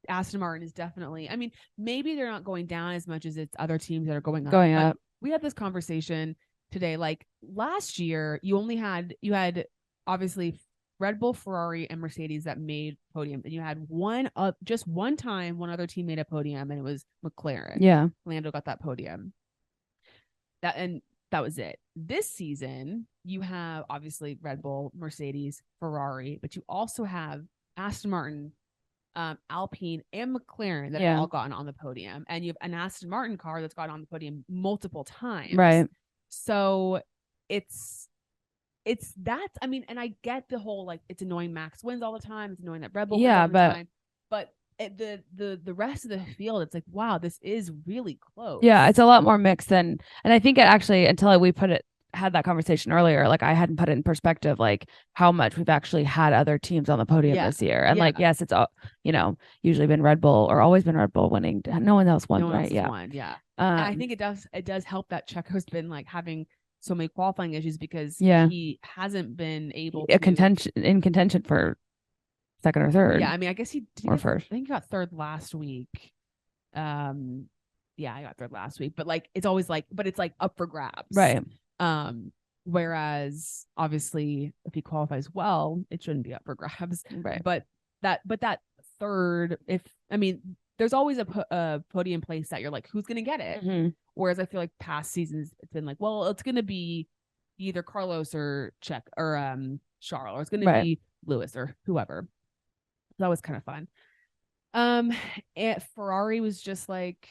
Aston Martin is definitely. I mean, maybe they're not going down as much as it's other teams that are going up. We had this conversation today. Like last year, you had obviously Red Bull, Ferrari, and Mercedes that made podium. And you had just one time one other team made a podium, and it was McLaren. Yeah. Lando got that podium. That was it. This season, you have obviously Red Bull, Mercedes, Ferrari, but you also have Aston Martin, Alpine, and McLaren that have all gotten on the podium. And you have an Aston Martin car that's gotten on the podium multiple times. Right. So it's that. I mean, and I get the whole like it's annoying Max wins all the time. It's annoying that Red Bull wins all the time. But the rest of the field, it's like, wow, this is really close. Yeah, it's a lot more mixed and I think it actually until we had that conversation earlier, like I hadn't put it in perspective, like how much we've actually had other teams on the podium this year. And like, yes, it's all, usually been Red Bull or always been Red Bull winning. No one else won, right? Yeah. And I think it does help that Checo's been like having so many qualifying issues because he hasn't been able to in contention for second or third. Yeah, I mean, I guess first. I think he got third last week. Yeah, I got third last week, but like it's always like, but it's like up for grabs, right? Whereas obviously if he qualifies well, it shouldn't be up for grabs, right? But that third, there's always a podium place that you're like, who's gonna get it? Mm-hmm. Whereas I feel like past seasons it's been like, well, it's gonna be either Carlos or Charles, or it's gonna be Lewis or whoever. That was kind of fun. And Ferrari was just like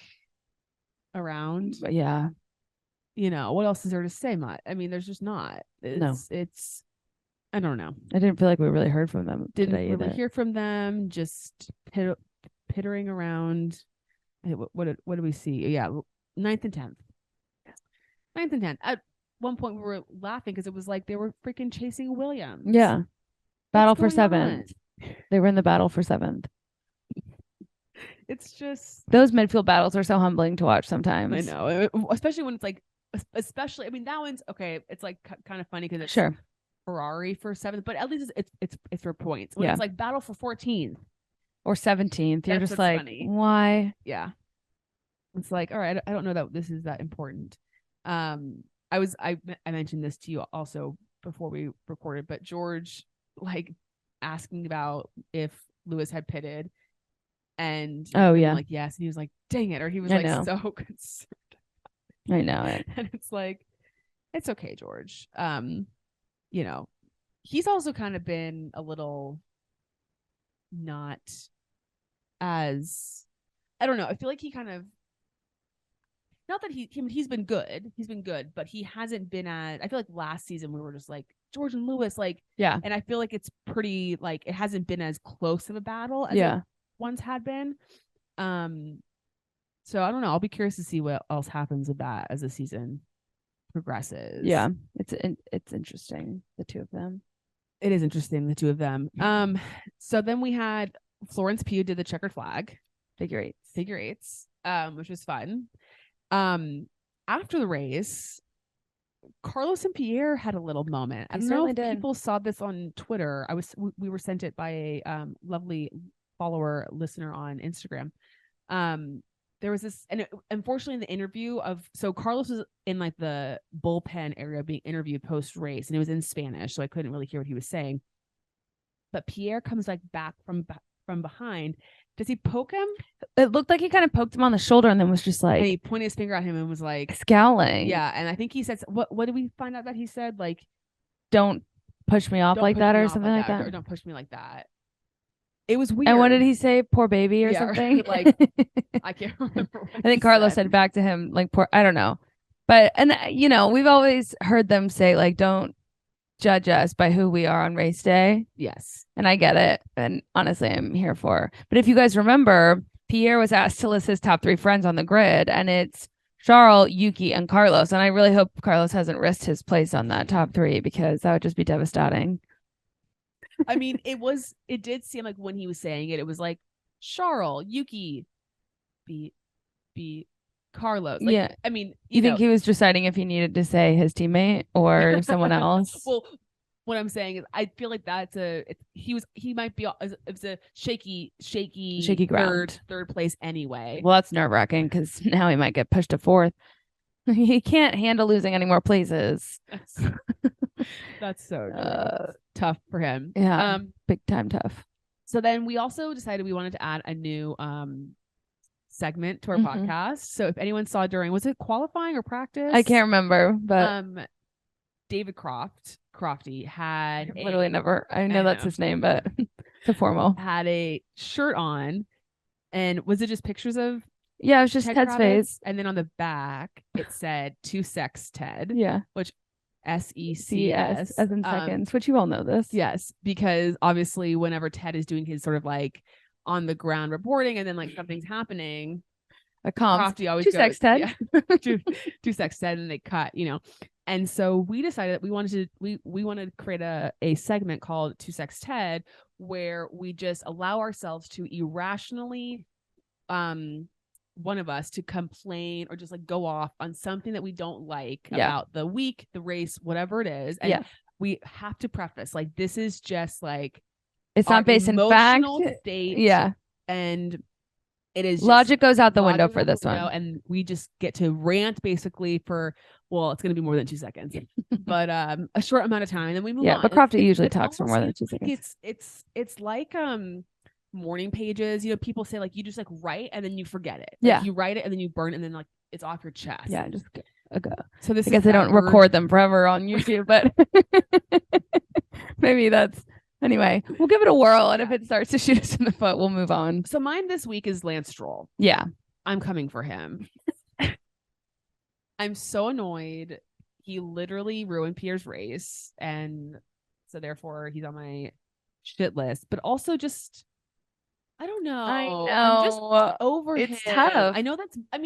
around. But yeah. What else is there to say, Matt? I mean, there's just not. It's I don't know. I didn't feel like we really heard from them. Didn't really hear from them. Just pittering around. What did we see? Yeah, 9th and 10th. 9th and 10th. At one point, we were laughing because it was like they were freaking chasing Williams. Yeah. Battle for 7th. They were in the battle for 7th. It's just those midfield battles are so humbling to watch sometimes. I know, especially when it's like, I mean, that one's okay. It's like kind of funny because it's Ferrari for 7th, but at least it's for points. When it's like battle for 14th or 17th, you're just like, funny. Why? Yeah, it's like, all right, I don't know that this is that important. I mentioned this to you also before we recorded, but George like asking about if Lewis had pitted, and like yes, and he was like, dang it, or he was like so concerned. I know it. And it's like, it's okay, George. He's also kind of been a little not as, I don't know. I feel like he kind of, not that he's been good. He's been good, but he hasn't been I feel like last season we were just like George and Lewis, like, yeah. And I feel like it's pretty, like, it hasn't been as close of a battle as it once had been. So I don't know. I'll be curious to see what else happens with that as the season progresses. Yeah, it's interesting, the two of them. It is interesting, the two of them. So then we had Florence Pugh did the checkered flag. Figure eights, which was fun. After the race, Carlos and Pierre had a little moment. I don't know if people saw this on Twitter. We were sent it by a lovely follower listener on Instagram. There was this, and unfortunately in the interview so Carlos was in like the bullpen area being interviewed post race, and it was in Spanish, so I couldn't really hear what he was saying. But Pierre comes like back from behind. Does he poke him? It looked like he kind of poked him on the shoulder and then was just like, and he pointed his finger at him and was like scowling. Yeah, and I think he said, what did we find out that he said? Like, don't push me off like that or something like that. Or don't push me like that. It was weird. And what did he say? Poor baby or something? Like, I can't remember. I think Carlos said back to him, like, poor, I don't know. But, and we've always heard them say, like, don't judge us by who we are on race day. Yes. And I get it. And honestly, I'm here for. But if you guys remember, Pierre was asked to list his top 3 friends on the grid, and it's Charles, Yuki, and Carlos. And I really hope Carlos hasn't risked his place on that top 3, because that would just be devastating. I mean, it did seem like when he was saying it, it was like Charles, Yuki, be Carlos. Like, yeah. I mean, you think he was deciding if he needed to say his teammate or someone else? Well, what I'm saying is, I feel like he might be, it's a shaky ground. third place anyway. Well, that's nerve wracking, because now he might get pushed to 4th. He can't handle losing any more places. That's so tough for him. Yeah, big time tough. So then we also decided we wanted to add a new segment to our podcast. So if anyone saw was it qualifying or practice? I can't remember, but David Crofty had I know that's his name, but it's a formal. Had a shirt on, and was it just pictures of? Yeah, it was just Ted's face, and then on the back it said "To Sex Ted." Yeah, which SECS as in seconds, which you all know this. Yes, because obviously whenever Ted is doing his sort of like on the ground reporting, and then like something's happening, Crofty always goes, sex Ted. Yeah, to sex Ted, and they cut, And so we decided that we wanted to create a segment called To Sex Ted, where we just allow ourselves to irrationally one of us to complain or just like go off on something that we don't like about the week, the race, whatever it is. And we have to preface, like, this is just like, it's not based in fact. State, yeah. And it is logic goes out the window for this one. And we just get to rant basically for, well, it's going to be more than 2 seconds, but a short amount of time. And then we move on. Yeah, but Crofty usually talks for more than 2 seconds. It's like morning pages, people say, like, you just like write and then you forget it. Yeah, like, you write it and then you burn it, and then like it's off your chest. Yeah, just go. So I guess they don't record them forever on YouTube, but maybe that's anyway. We'll give it a whirl, and if it starts to shoot us in the foot, we'll move on. So mine this week is Lance Stroll. Yeah, I'm coming for him. I'm so annoyed. He literally ruined Pierre's race, and so therefore he's on my shit list. But also just, I don't know. I know. I'm just over him. It's tough. I know I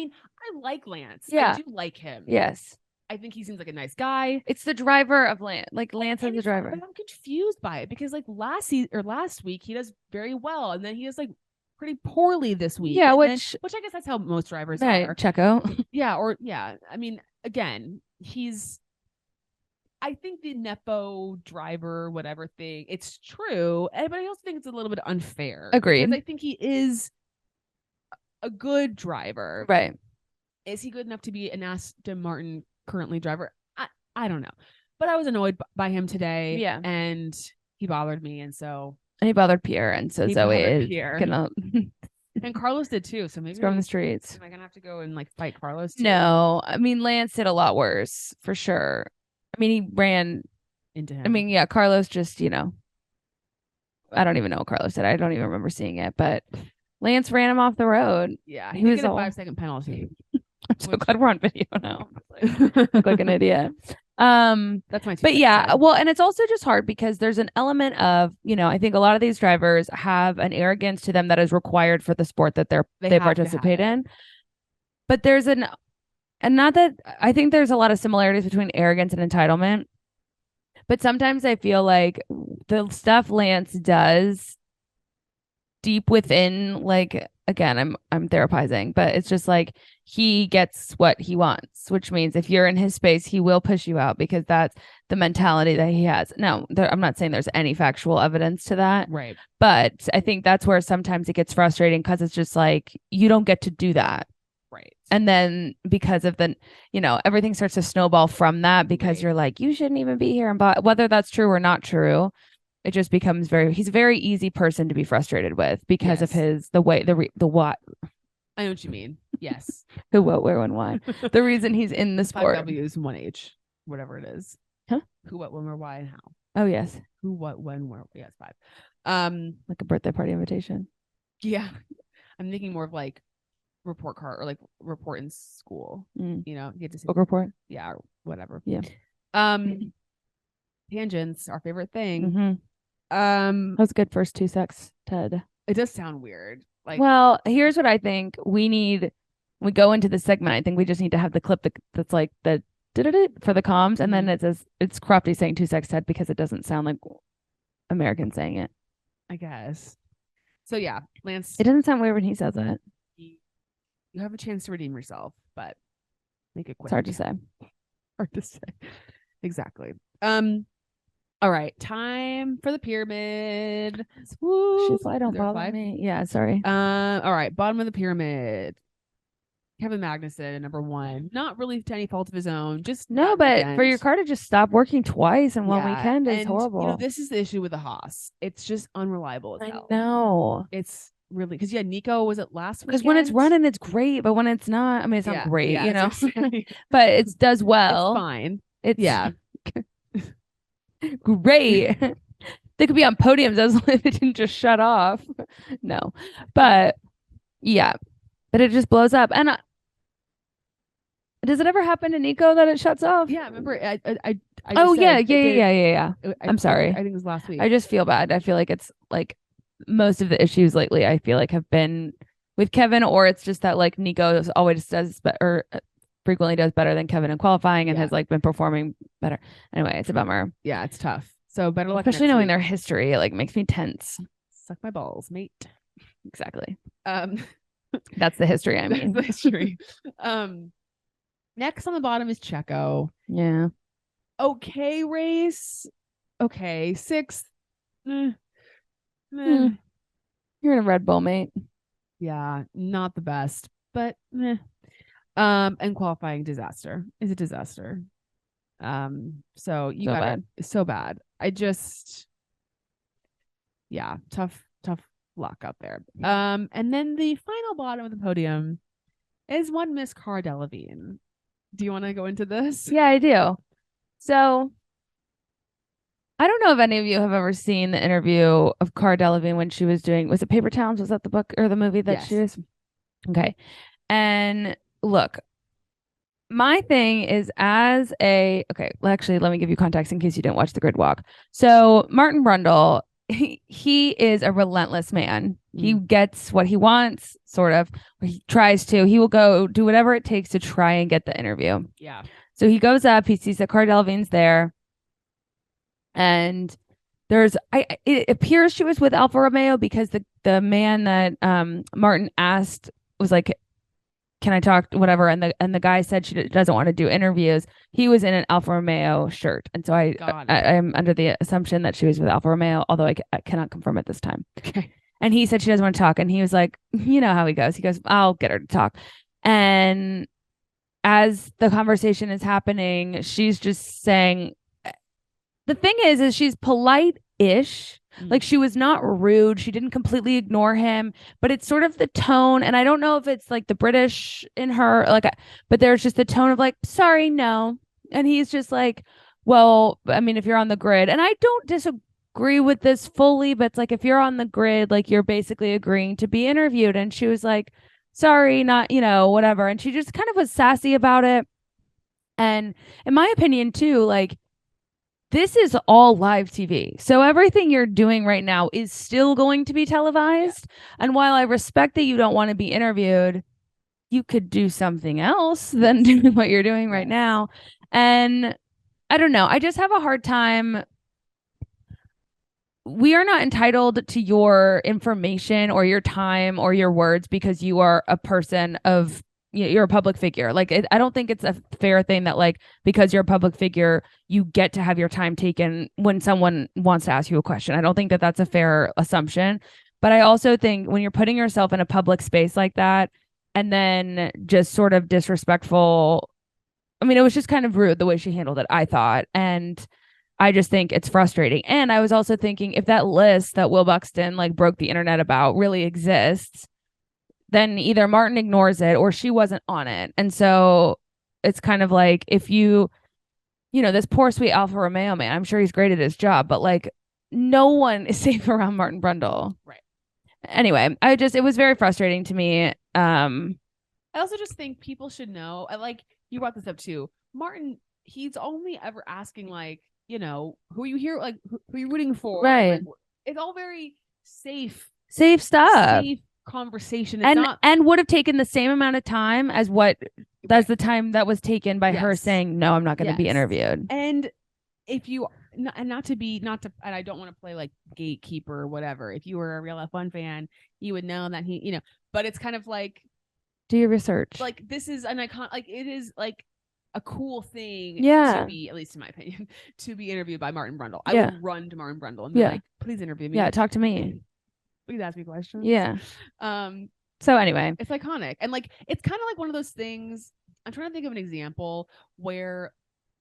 like Lance. Yeah. I do like him. Yes. I think he seems like a nice guy. It's the driver of Lance. Like, Lance is the driver. But I'm confused by it, because like last week he does very well, and then he does like pretty poorly this week. Yeah, which I guess that's how most drivers are. Checo. Yeah. I mean, again, I think the Nepo driver, whatever thing, it's true. But I also think it's a little bit unfair. Agreed. Because I think he is a good driver. Right. Is he good enough to be an Aston Martin currently driver? I don't know. But I was annoyed by him today. Yeah. And he bothered me. And he bothered Pierre. And so Zoe is gonna and Carlos did too. So maybe from the streets. Am I gonna have to go and like fight Carlos too? No. I mean, Lance did a lot worse for sure. I mean, he ran into him. I mean, yeah, Carlos just, I don't even know what Carlos did. I don't even remember seeing it, but Lance ran him off the road. Yeah, he was a 5-second penalty. I'm so glad we're on video now. Look like an idiot. That's my. But yeah, well, and it's also just hard because there's an element of, I think a lot of these drivers have an arrogance to them that is required for the sport that they participate in. But there's and not that I think there's a lot of similarities between arrogance and entitlement. But sometimes I feel like the stuff Lance does deep within, like, again, I'm therapizing, but it's just like he gets what he wants, which means if you're in his space, he will push you out because that's the mentality that he has. Now, I'm not saying there's any factual evidence to that. Right. But I think that's where sometimes it gets frustrating because it's just like, you don't get to do that. Right. And then because of the, everything starts to snowball from that because you're like, you shouldn't even be here. And whether that's true or not true, it just becomes he's a very easy person to be frustrated with because of the what. I know what you mean. Yes. Who, what, where, when, why. The reason he's in the sport. 5 W's and 1 H, whatever it is. Huh? Who, what, when, where, why, and how. Oh, yes. Who, what, when, where. Yes, 5. Like a birthday party invitation. Yeah. I'm thinking more of like report card or like report in school. You get to see book report. Yeah, or whatever. Yeah. Tangents, our favorite thing. Mm-hmm. That was good first 2 secs, Ted. It does sound weird. Like, well, here's what I think we need. We go into the segment. I think we just need to have the clip that's like the for the comms, and then it says it's Crofty saying 2 secs, Ted, because it doesn't sound like American saying it. I guess. So yeah, Lance. It doesn't sound weird when he says it. You have a chance to redeem yourself, but make it quick. It's hard to say. Hard to say. Exactly. All right, time for the pyramid. She's like, don't bother me. Yeah, sorry. All right, bottom of the pyramid. Kevin Magnussen, number 1. Not really to any fault of his own. Just no, but for your car to just stop working twice in one weekend is horrible. This is the issue with the Haas. It's just unreliable as hell. I know. It's really because Nico was it last week? Because when it's running, it's great, but when it's not, I mean, it's not great, but it does well. It's fine. Great. They could be on podiums as long as they didn't just shut off. No, but but it just blows up. And does it ever happen to Nico that it shuts off? Yeah, remember I yeah. I'm sorry. I think it was last week. I just feel bad. I feel like it's like most of the issues lately I feel like have been with Kevin, or it's just that like Nico always does better, frequently does better than Kevin in qualifying and has like been performing better. Anyway, it's a bummer. Yeah, it's tough. So better luck. Especially knowing their history, it like makes me tense. Suck my balls, mate. Exactly. That's the history. I mean, that's the history. Next on the bottom is Checo. Yeah. Okay, race. Okay, 6th. You're in a Red Bull, mate. Yeah, not the best, but and qualifying disaster is a disaster. So you got it so bad. I just tough luck out there. And then the final bottom of the podium is one Miss Cara Delevingne. Do you want to go into this? Yeah, I do. So I don't know if any of you have ever seen the interview of Cara Delevingne when she was doing, was it Paper Towns? Was that the book or the movie that she was? Okay. And look, my thing is actually, let me give you context in case you didn't watch the grid walk. So Martin Brundle, he is a relentless man. He gets what he wants, sort of, or he tries to. He will go do whatever it takes to try and get the interview. Yeah. So he goes up, he sees that Cara Delevingne's there. And it appears she was with Alfa Romeo because the man that Martin asked was like, can I talk, whatever, and the guy said she doesn't want to do interviews. He was in an Alfa Romeo shirt, and so I'm under the assumption that she was with Alfa Romeo, although I cannot confirm at this time. Okay. And he said she doesn't want to talk, and he was like, you know how he goes. He goes, I'll get her to talk. And as the conversation is happening, she's just saying, the thing is she's polite-ish. Like, she was not rude. She didn't completely ignore him, but it's sort of the tone. And I don't know if it's like the British in her, but there's just the tone of like, sorry, no. And he's just like, well, I mean, if you're on the grid, and I don't disagree with this fully, but it's like, if you're on the grid, like, you're basically agreeing to be interviewed. And she was like, sorry, not, whatever. And she just kind of was sassy about it. And in my opinion too, like, this is all live TV. So everything you're doing right now is still going to be televised. Yeah. And while I respect that you don't want to be interviewed, you could do something else than doing what you're doing right now. And I don't know. I just have a hard time. we are not entitled to your information or your time or your words because you are a person of, you're a public figure. Like, I don't think it's a fair thing that, like, because you're a public figure, you get to have your time taken when someone wants to ask you a question. I don't think that that's a fair assumption. But I also think when you're putting yourself in a public space like that and then just sort of disrespectful, I mean, it was just kind of rude the way she handled it, I thought. And I just think it's frustrating. And I was also thinking, if that list that Will Buxton like broke the internet about really exists, then either Martin ignores it or she wasn't on it. And so it's kind of like, if this poor sweet Alfa Romeo man, I'm sure he's great at his job, but like no one is safe around Martin Brundle. Right. Anyway, it was very frustrating to me. I also just think people should know, like you brought this up too, Martin, he's only ever asking like, who are you here? Like, who are you rooting for? Right. Like, it's all very safe stuff. Safe conversation. It's and would have taken the same amount of time as that's the time that was taken by her saying, no, I'm not going to be interviewed. And if you, and I don't want to play like gatekeeper or whatever. If you were a real F1 fan, you would know that he, but it's kind of like, do your research. Like, this is an icon. Like, it is like a cool thing to be, at least in my opinion, to be interviewed by Martin Brundle. I would run to Martin Brundle and be like, please interview me. Yeah, talk to me. Please ask me questions. Yeah. So anyway, it's iconic. And like, it's kind of like one of those things. I'm trying to think of an example where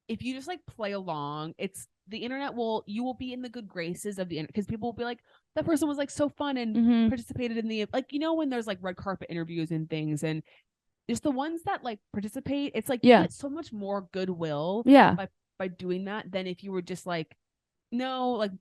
if you just like play along, it's the internet you will be in the good graces of the internet, because people will be like, that person was like so fun and participated in the, like, when there's like red carpet interviews and things, and just the ones that like participate, it's like you get so much more goodwill by doing that than if you were just like, no, like,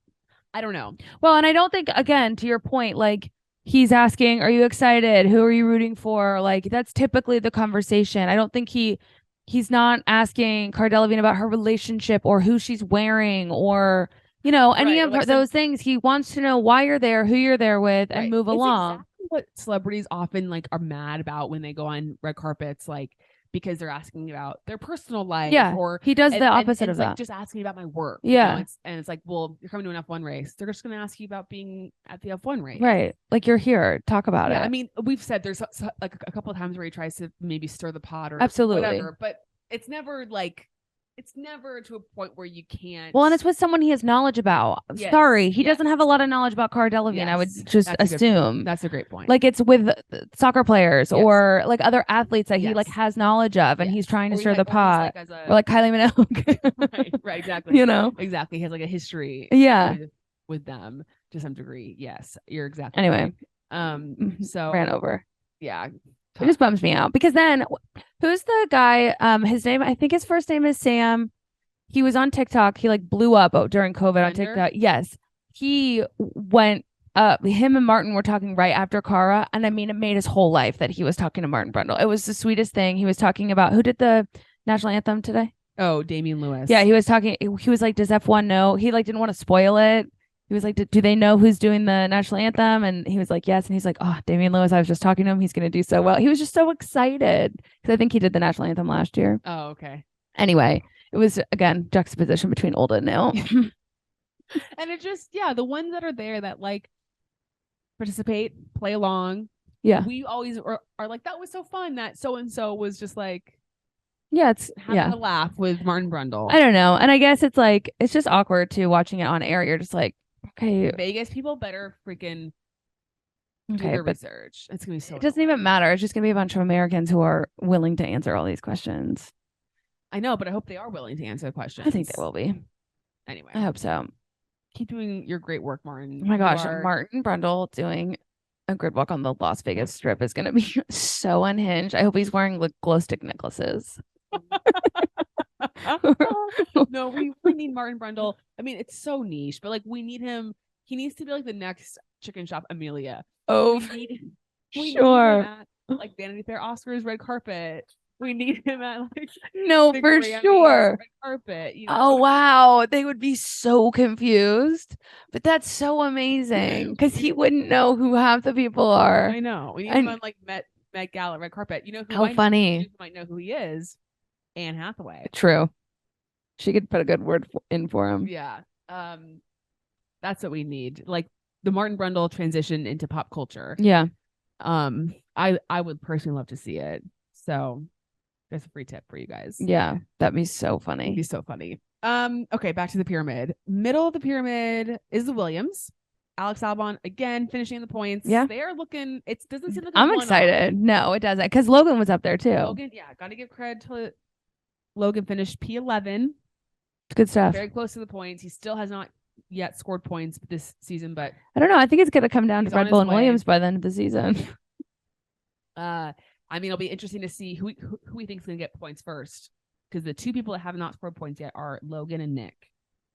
I don't know. Well, and I don't think, again, to your point, like, he's asking, are you excited? Who are you rooting for? Like, that's typically the conversation. I don't think he's not asking Cara Delevingne about her relationship or who she's wearing or, any of those things. He wants to know why you're there, who you're there with, and move along. Exactly what celebrities often like are mad about when they go on red carpets, like, because they're asking about their personal life. Yeah, or he does the opposite of that. Like, just asking about my work. Yeah. It's like, well, you're coming to an F1 race. They're just going to ask you about being at the F1 race. Right. Like, you're here. Talk about it. I mean, we've said there's like a couple of times where he tries to maybe stir the pot or absolutely whatever, but it's never to a point where you can't. Well, and it's with someone he has knowledge about. Yes. Sorry, he doesn't have a lot of knowledge about Cara Delevingne. I would just assume. That's a great point. Like, it's with soccer players or like other athletes that he like has knowledge of, and he's trying to stir the pot. Like or like Kylie Minogue. right, exactly. Exactly. He has like a history. With them to some degree. Yes, you're exactly. Anyway, right. So ran over. Yeah. It just bums me out because then who's the guy? His name, I think his first name is Sam. He was on TikTok. He like blew up during COVID on TikTok. Yes. He went up. Him and Martin were talking right after Cara. And I mean, it made his whole life that he was talking to Martin Brundle. It was the sweetest thing. He was talking about who did the national anthem today? Oh, Damian Lewis. Yeah. He was talking. He was like, does F1 know? He like didn't want to spoil it. He was like, do they know who's doing the national anthem? And he was like, yes. And he's like, oh, Damian Lewis, I was just talking to him. He's going to do so well. He was just so excited because I think he did the national anthem last year. Oh, okay. Anyway, it was, again, juxtaposition between old and new. And it just, the ones that are there that like participate, play along. Yeah. We always are like, that was so fun that so-and-so was just like, it's having a laugh with Martin Brundle. I don't know. And I guess it's like, it's just awkward too watching it on air. You're just like, okay. Vegas people better freaking do their research. It's going to be so. It doesn't even matter. It's just going to be a bunch of Americans who are willing to answer all these questions. I know, but I hope they are willing to answer the questions. I think they will be. Anyway. I hope so. Keep doing your great work, Martin. Oh my gosh. Martin Brundle doing a grid walk on the Las Vegas Strip is going to be so unhinged. I hope he's wearing like glow stick necklaces. No, we need Martin Brundle. I mean, it's so niche, but like we need him. He needs to be like the next chicken shop Amelia. Oh, we sure. Need him at, like Vanity Fair, Oscars, red carpet. We need him at like for sure. Red carpet. Oh wow, they would be so confused. But that's so amazing because he wouldn't know who half the people are. I know. We need him on like Met Gala red carpet. You know who how funny. Might know who he is. Anne Hathaway. True. She could put a good word in for him. Yeah. That's what we need. Like the Martin Brundle transition into pop culture. Yeah. I would personally love to see it. So there's a free tip for you guys. Yeah, that'd be so funny. It'd be so funny. Okay, back to the pyramid. Middle of the pyramid is the Williams. Alex Albon again finishing the points. Yeah, they are looking. It doesn't seem like I'm excited. No, it doesn't, because Logan was up there too. Logan, yeah, got to give credit to Logan. Finished P11. Good stuff. Very close to the points. He still has not yet scored points this season, but I don't know. I think it's gonna come down to Red Bull and Williams by the end of the season. I mean, it'll be interesting to see who we think is gonna get points first, because the two people that have not scored points yet are Logan and Nick.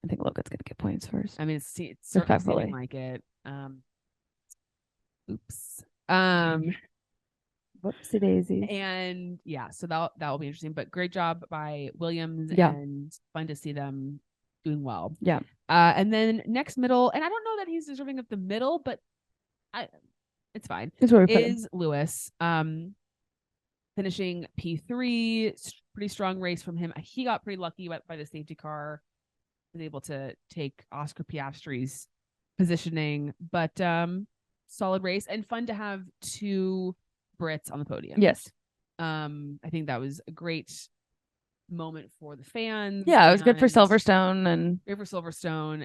I think Logan's gonna get points first. I mean, it's certainly seeming like it. Oops. Whoopsie daisy. And yeah, so that will be interesting. But great job by Williams, and fun to see them doing well. Yeah. And then next middle, and I don't know that he's deserving of the middle, but it's fine. That's where we put him. Lewis. Finishing P3, pretty strong race from him. He got pretty lucky by the safety car. Was able to take Oscar Piastri's positioning, but solid race and fun to have two Brits on the podium. Yes. I think that was a great moment for the fans. Yeah, it was good for Silverstone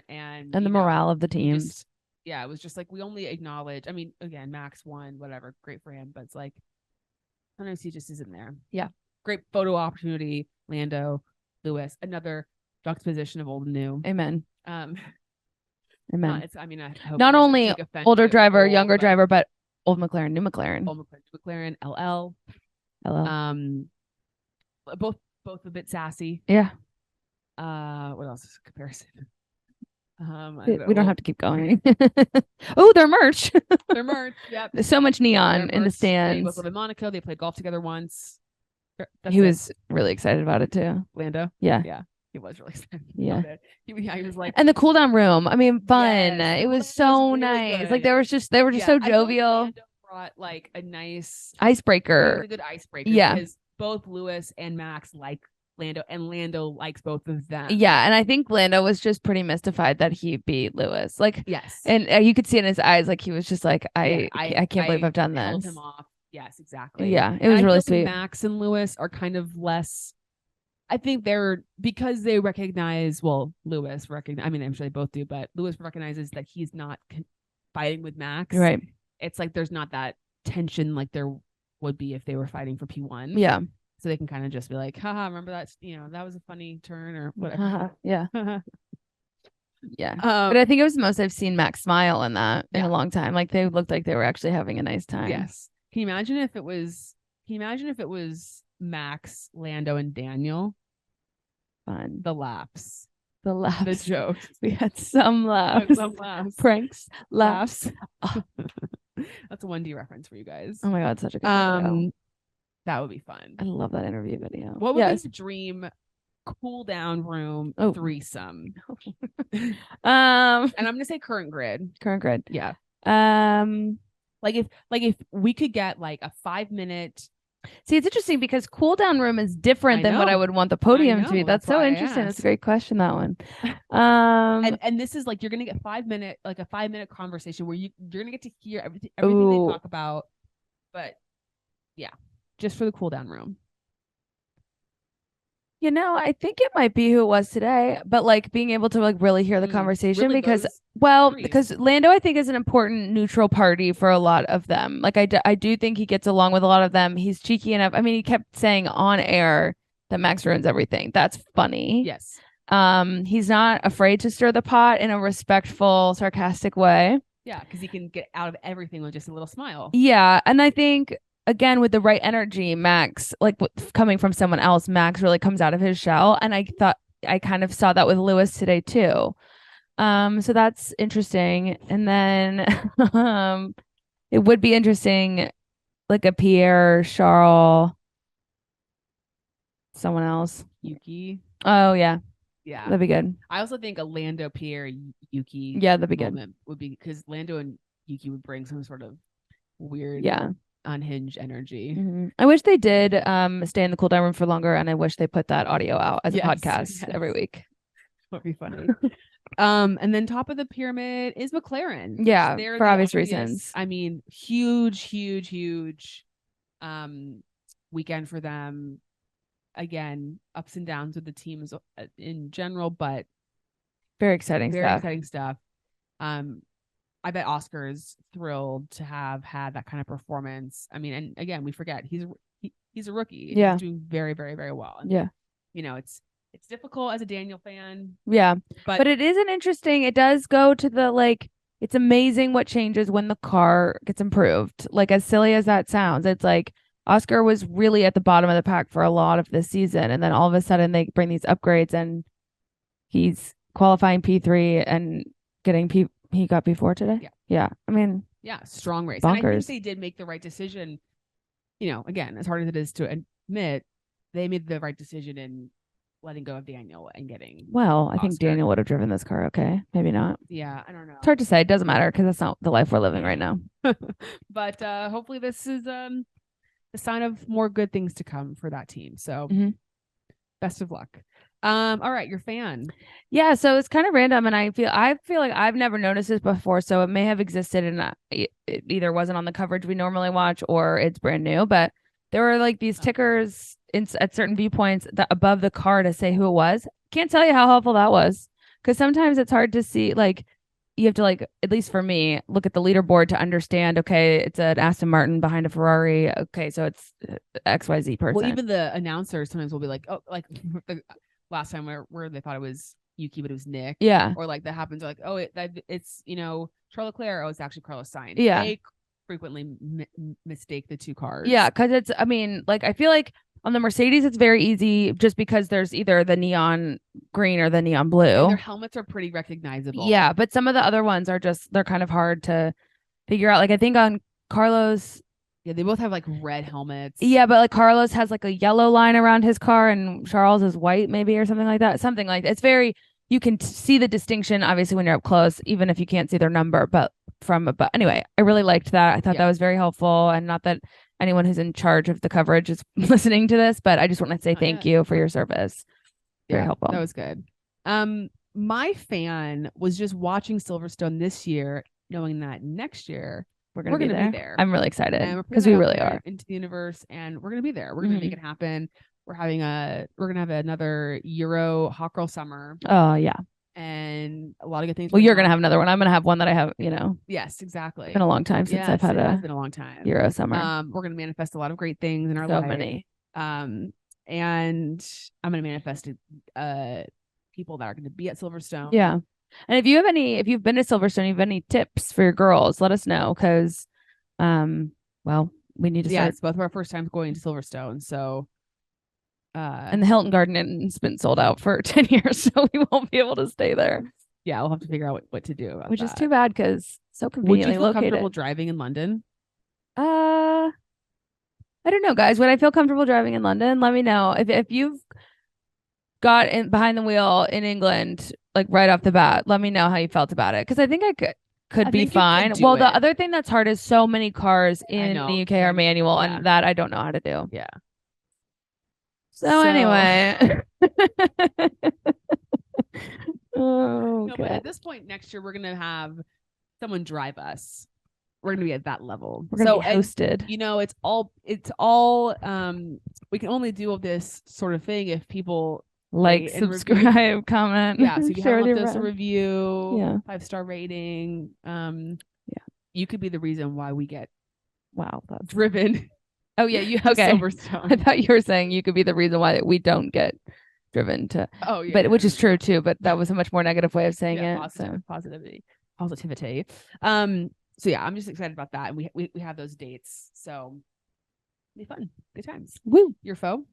and and the morale of the teams. It was just like we only acknowledge. I mean, again, Max won, whatever, great for him, but it's like sometimes he just isn't there. Yeah. Great photo opportunity. Lando, Lewis, another juxtaposition of old and new. Amen. Amen. I hope not only older driver, younger driver, but old McLaren, new McLaren. Old McLaren, LL. Both a bit sassy. Yeah. What else is a comparison? We don't have to keep going. Oh, their merch. Their merch. Yep. There's so much neon in the stands. They both live in Monaco. They played golf together once. He was really excited about it too. Lando. Yeah. Yeah. He was really excited. Yeah. He was like, and the cool down room. I mean, fun. Yes, it was so really nice. good. Like they were just so jovial. Lando brought like a nice icebreaker. A good icebreaker. Yeah. Because both Lewis and Max like Lando, and Lando likes both of them. Yeah, and I think Lando was just pretty mystified that he beat Lewis. Like, yes, and you could see in his eyes, like he was just like, I can't believe I've done held this. Him off. Yes, exactly. Yeah, it was really sweet. Max and Lewis are kind of less. I think because they recognize. Well, Lewis recognize. I mean, I'm sure they both do, but Lewis recognizes that he's not fighting with Max. Right. It's like there's not that tension like there would be if they were fighting for P1. Yeah. So they can kind of just be like, haha, remember that, that was a funny turn or whatever. Yeah. Yeah. But I think it was the most I've seen Max smile in a long time. Like they looked like they were actually having a nice time. Yes. Can you imagine if it was Max, Lando, and Daniel? Fun. The laughs. The jokes. We had some laughs. Pranks. Laughs. That's a 1D reference for you guys. Oh my God, such a good video. That would be fun. I love that interview video. What would be the dream cool down room threesome? And I'm gonna say current grid. Yeah. Like if we could get like a 5-minute. See, it's interesting because cool down room is different than what I would want the podium to be. That's so interesting. That's a great question, that one. And this is like you're gonna get a 5-minute conversation where you're gonna get to hear everything they talk about. But yeah. Just for the cool down room. I think it might be who it was today, but like being able to like really hear the conversation really because Lando, I think, is an important neutral party for a lot of them. Like I do think he gets along with a lot of them. He's cheeky enough. I mean, he kept saying on air that Max ruins everything. That's funny. Yes. He's not afraid to stir the pot in a respectful, sarcastic way. Yeah, because he can get out of everything with just a little smile. Yeah, and I think, again, with the right energy, Max, like coming from someone else, Max really comes out of his shell. And I thought I kind of saw that with Lewis today too. So that's interesting. And then it would be interesting, like a Pierre, Charles, someone else. Yuki. Oh yeah. Yeah. That'd be good. I also think a Lando, Pierre, Yuki. Yeah, that'd be good. Would be because Lando and Yuki would bring some sort of weird unhinged energy. Mm-hmm. I wish they did stay in the cool down room for longer, and I wish they put that audio out as a podcast every week. Would be funny. And then top of the pyramid is McLaren. Yeah, they're for obvious obvious, reasons. I mean, huge weekend for them. Again, ups and downs with the teams in general, but very exciting stuff. I bet Oscar's thrilled to have had that kind of performance. I mean, and again, we forget he's a rookie. Yeah. He's doing very, very, very well. And, yeah. You know, it's difficult as a Daniel fan. Yeah. But it is it does go to the, like, it's amazing what changes when the car gets improved. Like, as silly as that sounds, it's like Oscar was really at the bottom of the pack for a lot of this season. And then all of a sudden they bring these upgrades and he's qualifying P3 and getting he got P4 today. Yeah. I mean, strong race. Bonkers. And I think they did make the right decision. You know, again, as hard as it is to admit, they made the right decision in letting go of Daniel and getting. Well, I think Daniel would have driven this car. Okay, maybe not. Yeah, I don't know. It's hard to say. It doesn't matter because that's not the life we're living right now. But hopefully this is a sign of more good things to come for that team. So best of luck. All right, your fan. Yeah, so it's kind of random, and I feel like I've never noticed this before, so it may have existed and it either wasn't on the coverage we normally watch or it's brand new. But there were like these tickers at certain viewpoints above the car to say who it was. Can't tell you how helpful that was, because sometimes it's hard to see. Like, you have to, like, at least for me, look at the leaderboard to understand. Okay, it's an Aston Martin behind a Ferrari. Okay, so it's XYZ person. Well, even the announcers sometimes will be like, oh, like the last time where they thought it was Yuki, but it was Nick. Yeah. Or like that happens. Or like, oh, it's Charles Leclerc. Oh, it's actually Carlos Sainz. Yeah. They frequently mistake the two cars. Yeah, because it's, I mean, like, I feel like on the Mercedes, it's very easy just because there's either the neon green or the neon blue. And their helmets are pretty recognizable. Yeah, but some of the other ones are they're kind of hard to figure out. Like, I think on Carlos. Yeah, they both have like red helmets. Yeah, but like Carlos has like a yellow line around his car and Charles is white maybe or something like that. Something like that. It's very, you can see the distinction obviously when you're up close, even if you can't see their number, but anyway, I really liked that. I thought that was very helpful, and not that anyone who's in charge of the coverage is listening to this, but I just want to say thank you for your service. Very helpful. That was good. My fan was just watching Silverstone this year, knowing that next year we're gonna be there. I'm really excited because we really are into the universe, and we're gonna be there. We're gonna make it happen. We're gonna have another Euro Hot Girl Summer. Oh yeah, and a lot of good things. Well, you're gonna have another one. I'm gonna have one that I have. Yes, exactly. It's been a long time since I've had it's been a long time. Euro Summer. We're gonna manifest a lot of great things in our life. So many. And I'm gonna manifest people that are gonna be at Silverstone. Yeah. And if you've been to Silverstone, you have any tips for your girls, let us know, because, well, we need to start. Yeah, it's both of our first times going to Silverstone, so. And the Hilton Garden's been sold out for 10 years, so we won't be able to stay there. Yeah, we'll have to figure out what to do. Which is too bad because so conveniently located. Would you feel located. comfortable driving in London? I don't know, guys. Would I feel comfortable driving in London? Let me know if you've got in behind the wheel in England, like right off the bat. Let me know how you felt about it, because I think I could be fine. Well, the other thing that's hard is so many cars in the UK are manual, and that I don't know how to do. Yeah. So anyway. No, but at this point next year, we're gonna have someone drive us. We're gonna be at that level. We're gonna be hosted. It's all we can only do this sort of thing if people like, subscribe, comment. Yeah, so if you haven't left us a review, 5-star rating. You could be the reason why we get that's driven. Oh yeah, you okay? Silverstone. I thought you were saying you could be the reson why we don't get driven to. Oh yeah, but which is true too. But that was a much more negative way of saying it. Positivity. So yeah, I'm just excited about that, and we have those dates, so it'll be fun, good times. Woo! Your foe?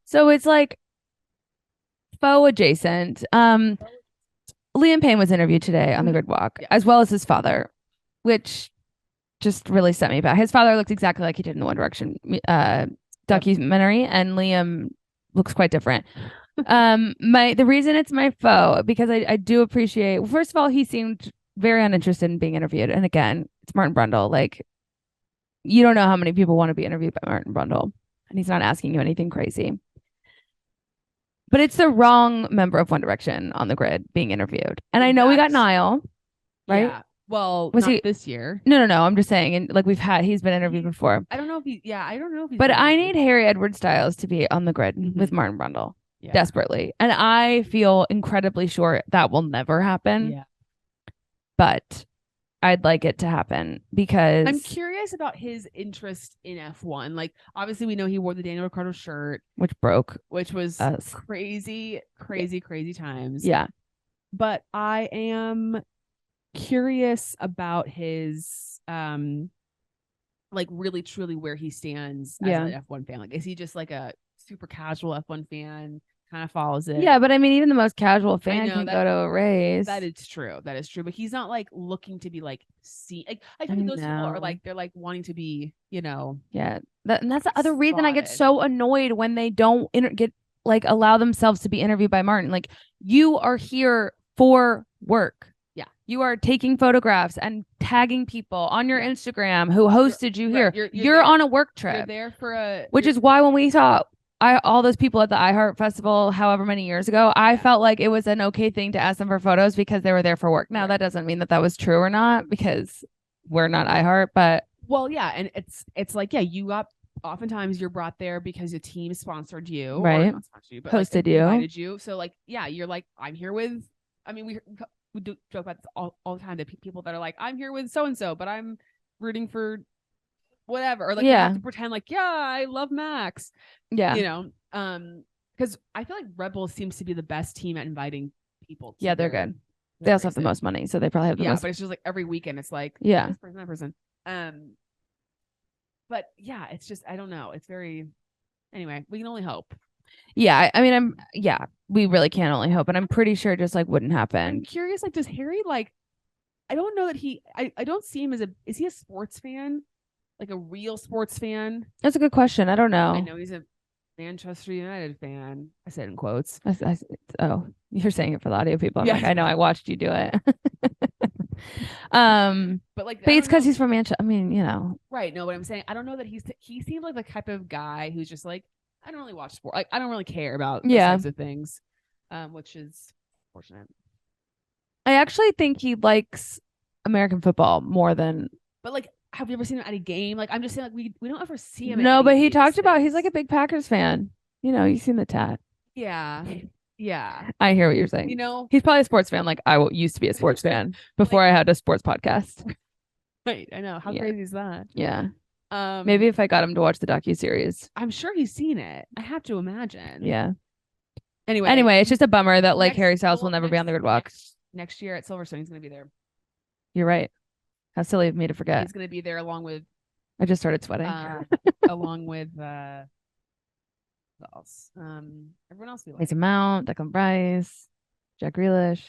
So it's like foe adjacent. Liam Payne was interviewed today on the Grid Walk, as well as his father, which just really set me back. His father looked exactly like he did in the One Direction documentary, and Liam looks quite different. The reason it's my foe, because I do appreciate, well, first of all, he seemed very uninterested in being interviewed, and again, it's Martin Brundle. Like, you don't know how many people want to be interviewed by Martin Brundle, and he's not asking you anything crazy. But it's the wrong member of One Direction on the grid being interviewed. And I know we got Niall, right? Yeah. Well, was he this year? No. I'm just saying, and like he's been interviewed before. I don't know if he. Yeah, I don't know if he's. But I need Harry Edward Styles to be on the grid with Martin Brundle desperately, and I feel incredibly sure that will never happen. Yeah. But I'd like it to happen because I'm curious about his interest in F1. Like, obviously, we know he wore the Daniel Ricciardo shirt, which broke, which was crazy times. Yeah. But I am curious about his like really truly where he stands as an F1 fan. Like, is he just like a super casual F1 fan, kind of follows it? Yeah, but I mean, even the most casual fan can go to a race. That is true. But he's not like looking to be like see like I think those people are like they're like wanting to be, you know. Yeah. And that's the other reason I get so annoyed when they don't allow themselves to be interviewed by Martin. Like, you are here for work. Yeah. You are taking photographs and tagging people on your Instagram who hosted you here. You're on a work trip. You're there for which is why when we saw all those people at the iHeart Festival however many years ago, I felt like it was an okay thing to ask them for photos because they were there for work. Now, that doesn't mean that was true or not because we're not iHeart, but well, yeah, and it's like, you got oftentimes you're brought there because a team sponsored you, right? Or not sponsored you, but hosted you, invited you. So like, you're like, I'm here with. I mean, we do joke about this all the time. That people that are like, I'm here with so and so, but I'm rooting for whatever, or like you have to pretend like, I love Max. Yeah, you know, because I feel like Red Bull seems to be the best team at inviting people. Yeah, they're good. They also have the most money, so they probably have the most. But it's just like every weekend, it's like this person, that person. But it's just I don't know. It's very. Anyway, we can only hope. Yeah, I mean, we really can only hope, and I'm pretty sure it just like wouldn't happen. I'm curious, like, does Harry like? I don't know that I don't see him as is he a sports fan, like a real sports fan? That's a good question. I don't know. I know he's a Manchester United fan. I said in quotes. Oh, you're saying it for the audio people. I'm like, I know, I watched you do it. But it's because he's from Manchester. I mean, you know, right? No, what I'm saying, I don't know that he seems like the type of guy who's just like, I don't really watch sport. Like, I don't really care about those types of things, which is fortunate. I actually think he likes American football more than. But like, have you ever seen him at a game? Like, I'm just saying, like, we don't ever see him. No, but he talked about he's like a big Packers fan. You know, you've seen the tat. Yeah. Yeah. I hear what you're saying. You know, he's probably a sports fan. Like, I used to be a sports fan before I had a sports podcast. Right. I know. How crazy is that? Yeah. Maybe if I got him to watch the docuseries. I'm sure he's seen it. I have to imagine. Yeah. Anyway, it's just a bummer that like Harry Styles will never be on the grid walk. Next year at Silverstone, he's going to be there. You're right. How silly of me to forget. He's going to be there along with. I just started sweating. Along with what else? Everyone else. Mason Mount, Declan Rice, Jack Grealish,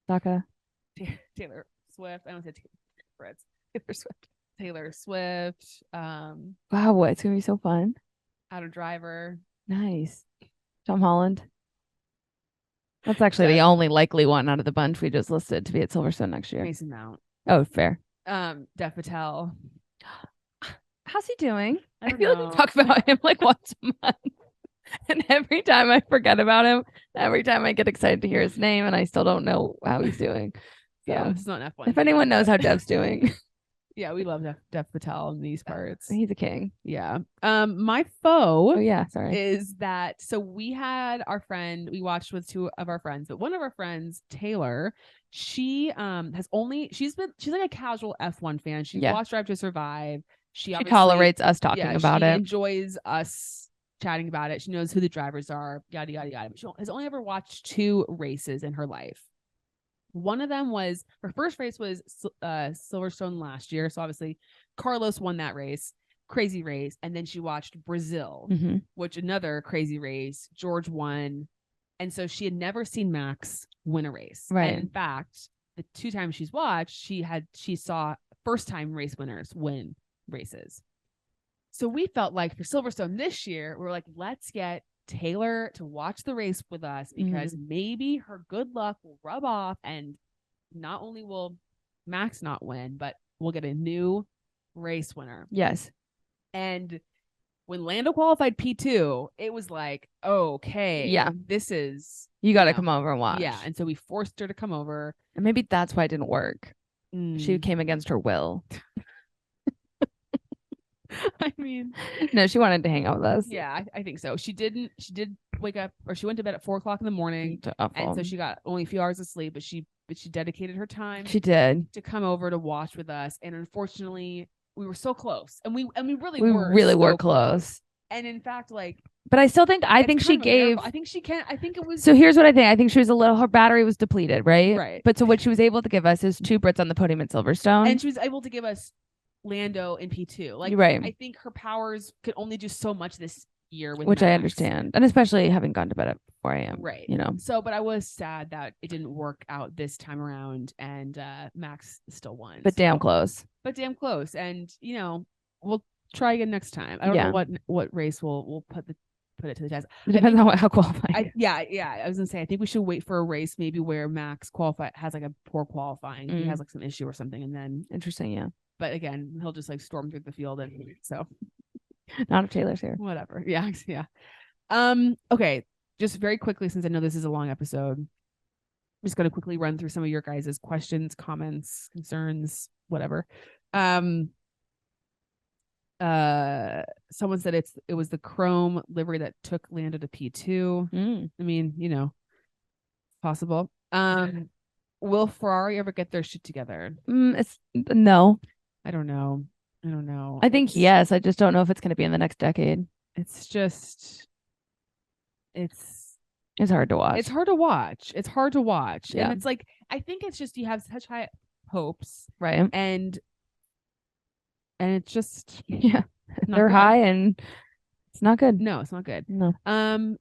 Saka, Taylor Swift. I don't say Taylor Swift. Taylor Swift. Wow, it's gonna be so fun. Adam Driver. Nice. Tom Holland. That's actually the only likely one out of the bunch we just listed to be at Silverstone next year. Mason Mount. Oh, fair. Dev Patel. How's he doing? I feel like we talk about him like once a month. And every time I forget about him, every time I get excited to hear his name, and I still don't know how he's doing. So, it's not F1. If anyone knows how Dev's doing. Yeah, we love Dev Patel in these parts. He's a king. Yeah. My foe. Oh yeah, sorry. Is that so? We had our friend. We watched with two of our friends, but one of our friends, Taylor, she she's like a casual F1 fan. She's watched Drive to Survive. She tolerates us talking about it. Enjoys us chatting about it. She knows who the drivers are. Yada yada yada. But she has only ever watched 2 races in her life. One of them was her first race was Silverstone last year. So obviously Carlos won that race, crazy race. And then she watched Brazil, which another crazy race. George won. And so she had never seen Max win a race. Right. And in fact, the 2 times she's watched, she saw first time race winners win races. So we felt like for Silverstone this year, we were like, let's get Taylor to watch the race with us because maybe her good luck will rub off and not only will Max not win, but we'll get a new race winner. Yes. And when Lando qualified P2, it was like, okay, yeah, this is you got to come over and watch. Yeah, and so we forced her to come over, and maybe that's why it didn't work. She came against her will. I mean, no, she wanted to hang out with us. Yeah, I think so. She did wake up, or she went to bed at 4:00 in the morning, and so she got only a few hours of sleep. But she dedicated her time. She did to come over to watch with us, and unfortunately, we were so close, and we really were close. And in fact, like, but I still think she gave. I think she can. I think it was. So here's what I think. I think she was her battery was depleted, right? Right. But so what she was able to give us is 2 Brits on the podium at Silverstone, and she was able to give us Lando in P2. Like, right. I think her powers could only do so much this year with which Max. I understand, and especially having gone to bed at 4 a.m. Right. You know. So, but I was sad that it didn't work out this time around, and Max still won. But damn close. And we'll try again next time. I don't know what race we'll put it to the test. It depends on how qualifying. I was gonna say I think we should wait for a race maybe where Max has like a poor qualifying. He has like some issue or something, and then interesting, yeah. But again, he'll just like storm through the field, and so not if Taylor's here. Whatever. Yeah. Okay. Just very quickly, since I know this is a long episode, I'm just gonna quickly run through some of your guys' questions, comments, concerns, whatever. Someone said it was the chrome livery that took Lando to P2. I mean, possible. Will Ferrari ever get their shit together? No. I don't know. I think yes. I just don't know if it's going to be in the next decade. It's just, it's hard to watch. It's hard to watch. Yeah. And it's like, I think it's just, you have such high hopes. Right. And it's just, yeah, they're high and it's not good. No, it's not good. No.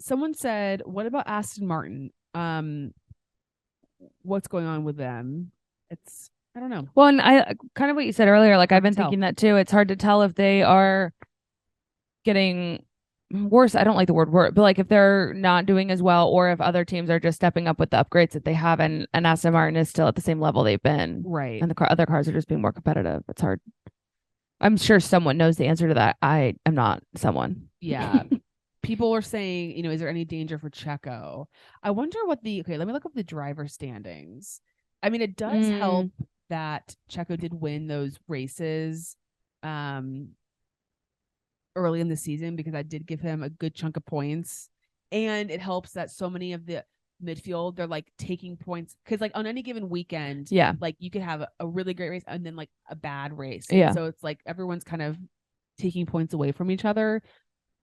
Someone said, what about Aston Martin? What's going on with them? I don't know. Well, and I kind of what you said earlier, like I've been thinking that too. It's hard to tell if they are getting worse. I don't like the word worse, but like if they're not doing as well, or if other teams are just stepping up with the upgrades that they have, and Aston Martin is still at the same level they've been. Right. And the other cars are just being more competitive. It's hard. I'm sure someone knows the answer to that. I am not someone. Yeah. People are saying, is there any danger for Checo? I wonder let me look up the driver standings. I mean, it does help that Checo did win those races early in the season, because I did give him a good chunk of points. And it helps that so many of the midfield, they're like taking points, because like on any given weekend, like you could have a really great race and then like a bad race. Yeah. So it's like everyone's kind of taking points away from each other.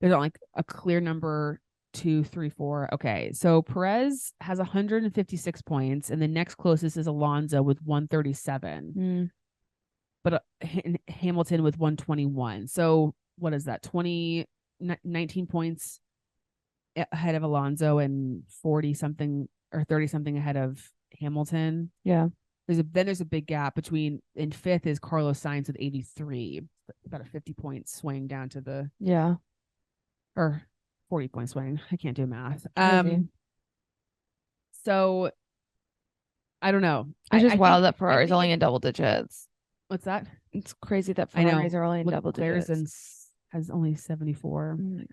There's not like a clear number 2, 3, 4. Okay, so Perez has 156 points, and the next closest is Alonso with 137. But Hamilton with 121. So what is that? 19 points ahead of Alonso, and 40 something or 30 something ahead of Hamilton. Yeah. There's a big gap between, in fifth is Carlos Sainz with 83, about a 50 point swing down to the or 40 point swing. I can't do math. So I don't know. It's just wild that Ferrari's only in double digits. What's that? It's crazy that Ferraris are only in double digits. Has only 74. Oh my gosh.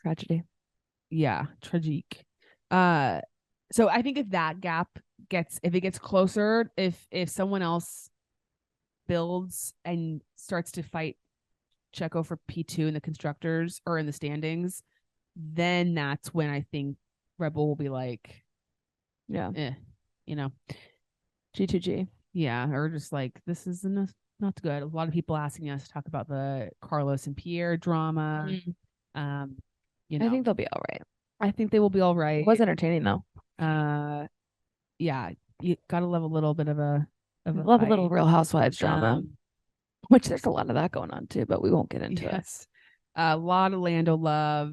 Tragedy. Yeah, tragique. So I think if that gap gets closer, if someone else builds and starts to fight Checo for P2 in the constructors or in the standings, then that's when I think Red Bull will be like, G2G. Yeah, or just like, this is not good. A lot of people asking us to talk about the Carlos and Pierre drama. I think they'll be all right. I think they will be all right. It was entertaining though. Yeah, you gotta love a little bit of a little Real Housewives drama. Which there's a lot of that going on too, but we won't get into it. A lot of Lando love,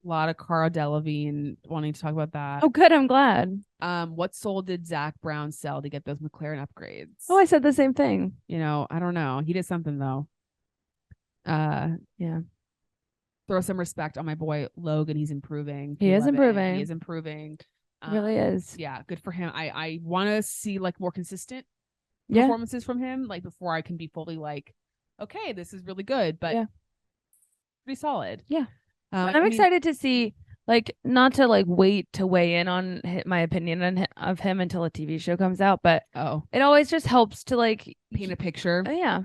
a lot of Cara Delevingne wanting to talk about that. Oh, good. I'm glad. What soul did Zach Brown sell to get those McLaren upgrades? Oh, I said the same thing. I don't know. He did something though. Yeah. Throw some respect on my boy Logan. He's improving. He is improving. He is improving. Really is. Yeah, good for him. I want to see like more consistent performances from him, like before I can be fully like, okay, this is really good. But pretty solid. Yeah. And I'm excited to see, like, not to like wait to weigh in on my opinion of him until a TV show comes out, but it always just helps to like paint a picture. Yeah.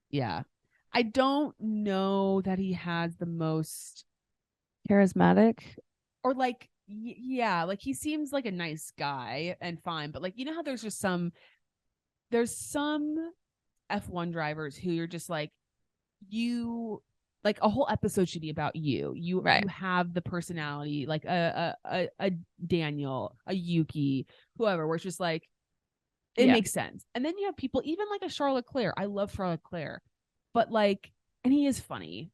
Yeah. I don't know that he has the most charismatic or like, yeah, like he seems like a nice guy and fine, but like, you know how there's some F1 drivers who you're just like, you like a whole episode should be about you. You have the personality, like a Daniel, a Yuki, whoever, where it's just like it makes sense. And then you have people, even like a Charles Leclerc. I love Charles Leclerc, but like, and he is funny.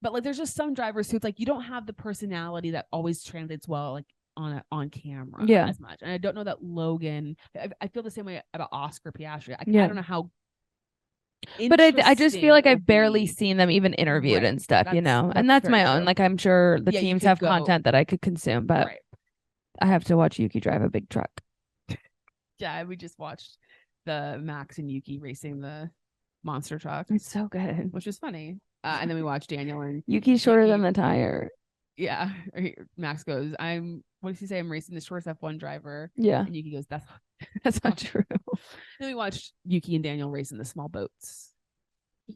But like, there's just some drivers who it's like you don't have the personality that always translates well, like on camera, as much. And I don't know that Logan. I feel the same way about Oscar Piastri. I don't know how. But I just feel like I've barely seen them even interviewed and stuff, you know. And that's my own. Like, I'm sure the teams have content that I could consume, but I have to watch Yuki drive a big truck. Yeah, we just watched the Max and Yuki racing the monster truck. It's so good, which is funny. And then we watched Daniel and Yuki's shorter than the tire. Yeah, Max goes, what does he say? I'm racing the shortest F1 driver. Yeah, and Yuki goes, that's not true. Then we watched Yuki and Daniel racing the small boats.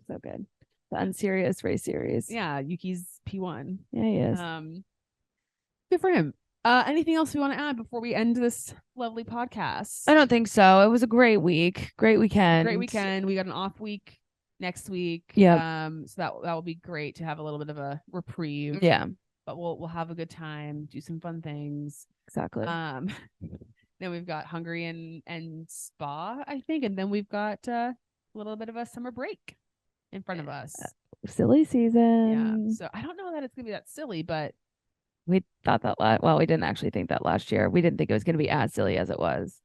So good. The Unserious Race Series. Yeah, Yuki's P1. Yeah, he is. Good for him. Anything else we want to add before we end this lovely podcast? I don't think so. It was a great week. Great weekend. We got an off week next week. Yeah. So that will be great to have a little bit of a reprieve. Yeah. But we'll have a good time, do some fun things. Exactly. Then we've got Hungary and Spa, I think, and then we've got a little bit of a summer break in front of us. Silly season. Yeah. So I don't know that it's gonna be that silly, but we thought that we didn't actually think that last year. We didn't think it was gonna be as silly as it was.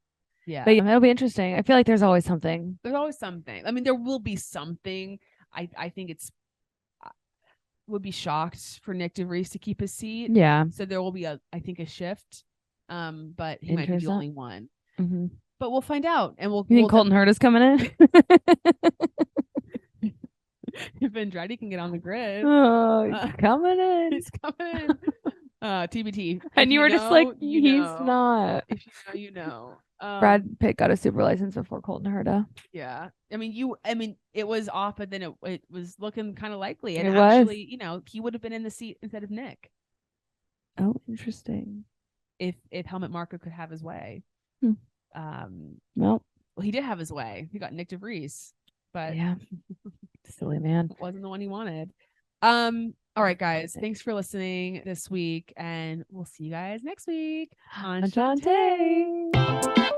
Yeah. But it'll be interesting. I feel like there's always something. There's always something. I mean, there will be something. I think would be shocked for Nick DeVries to keep his seat. Yeah. So there will be a shift. But he might be the only one. Mm-hmm. But we'll find out, and You think Colton Hurd is coming in? If Andretti can get on the grid, he's coming in. He's coming in. TBT. And you were just like, he's not. If you know. Brad Pitt got a super license before Colton Herta. Yeah. I mean, it was off, but then it was looking kind of likely. And it actually, he would have been in the seat instead of Nick. Oh, interesting. If Helmut Marko could have his way. Well, he did have his way. He got Nick DeVries, but yeah, silly man, wasn't the one he wanted. All right, guys, thanks for listening this week, and we'll see you guys next week on Shantae.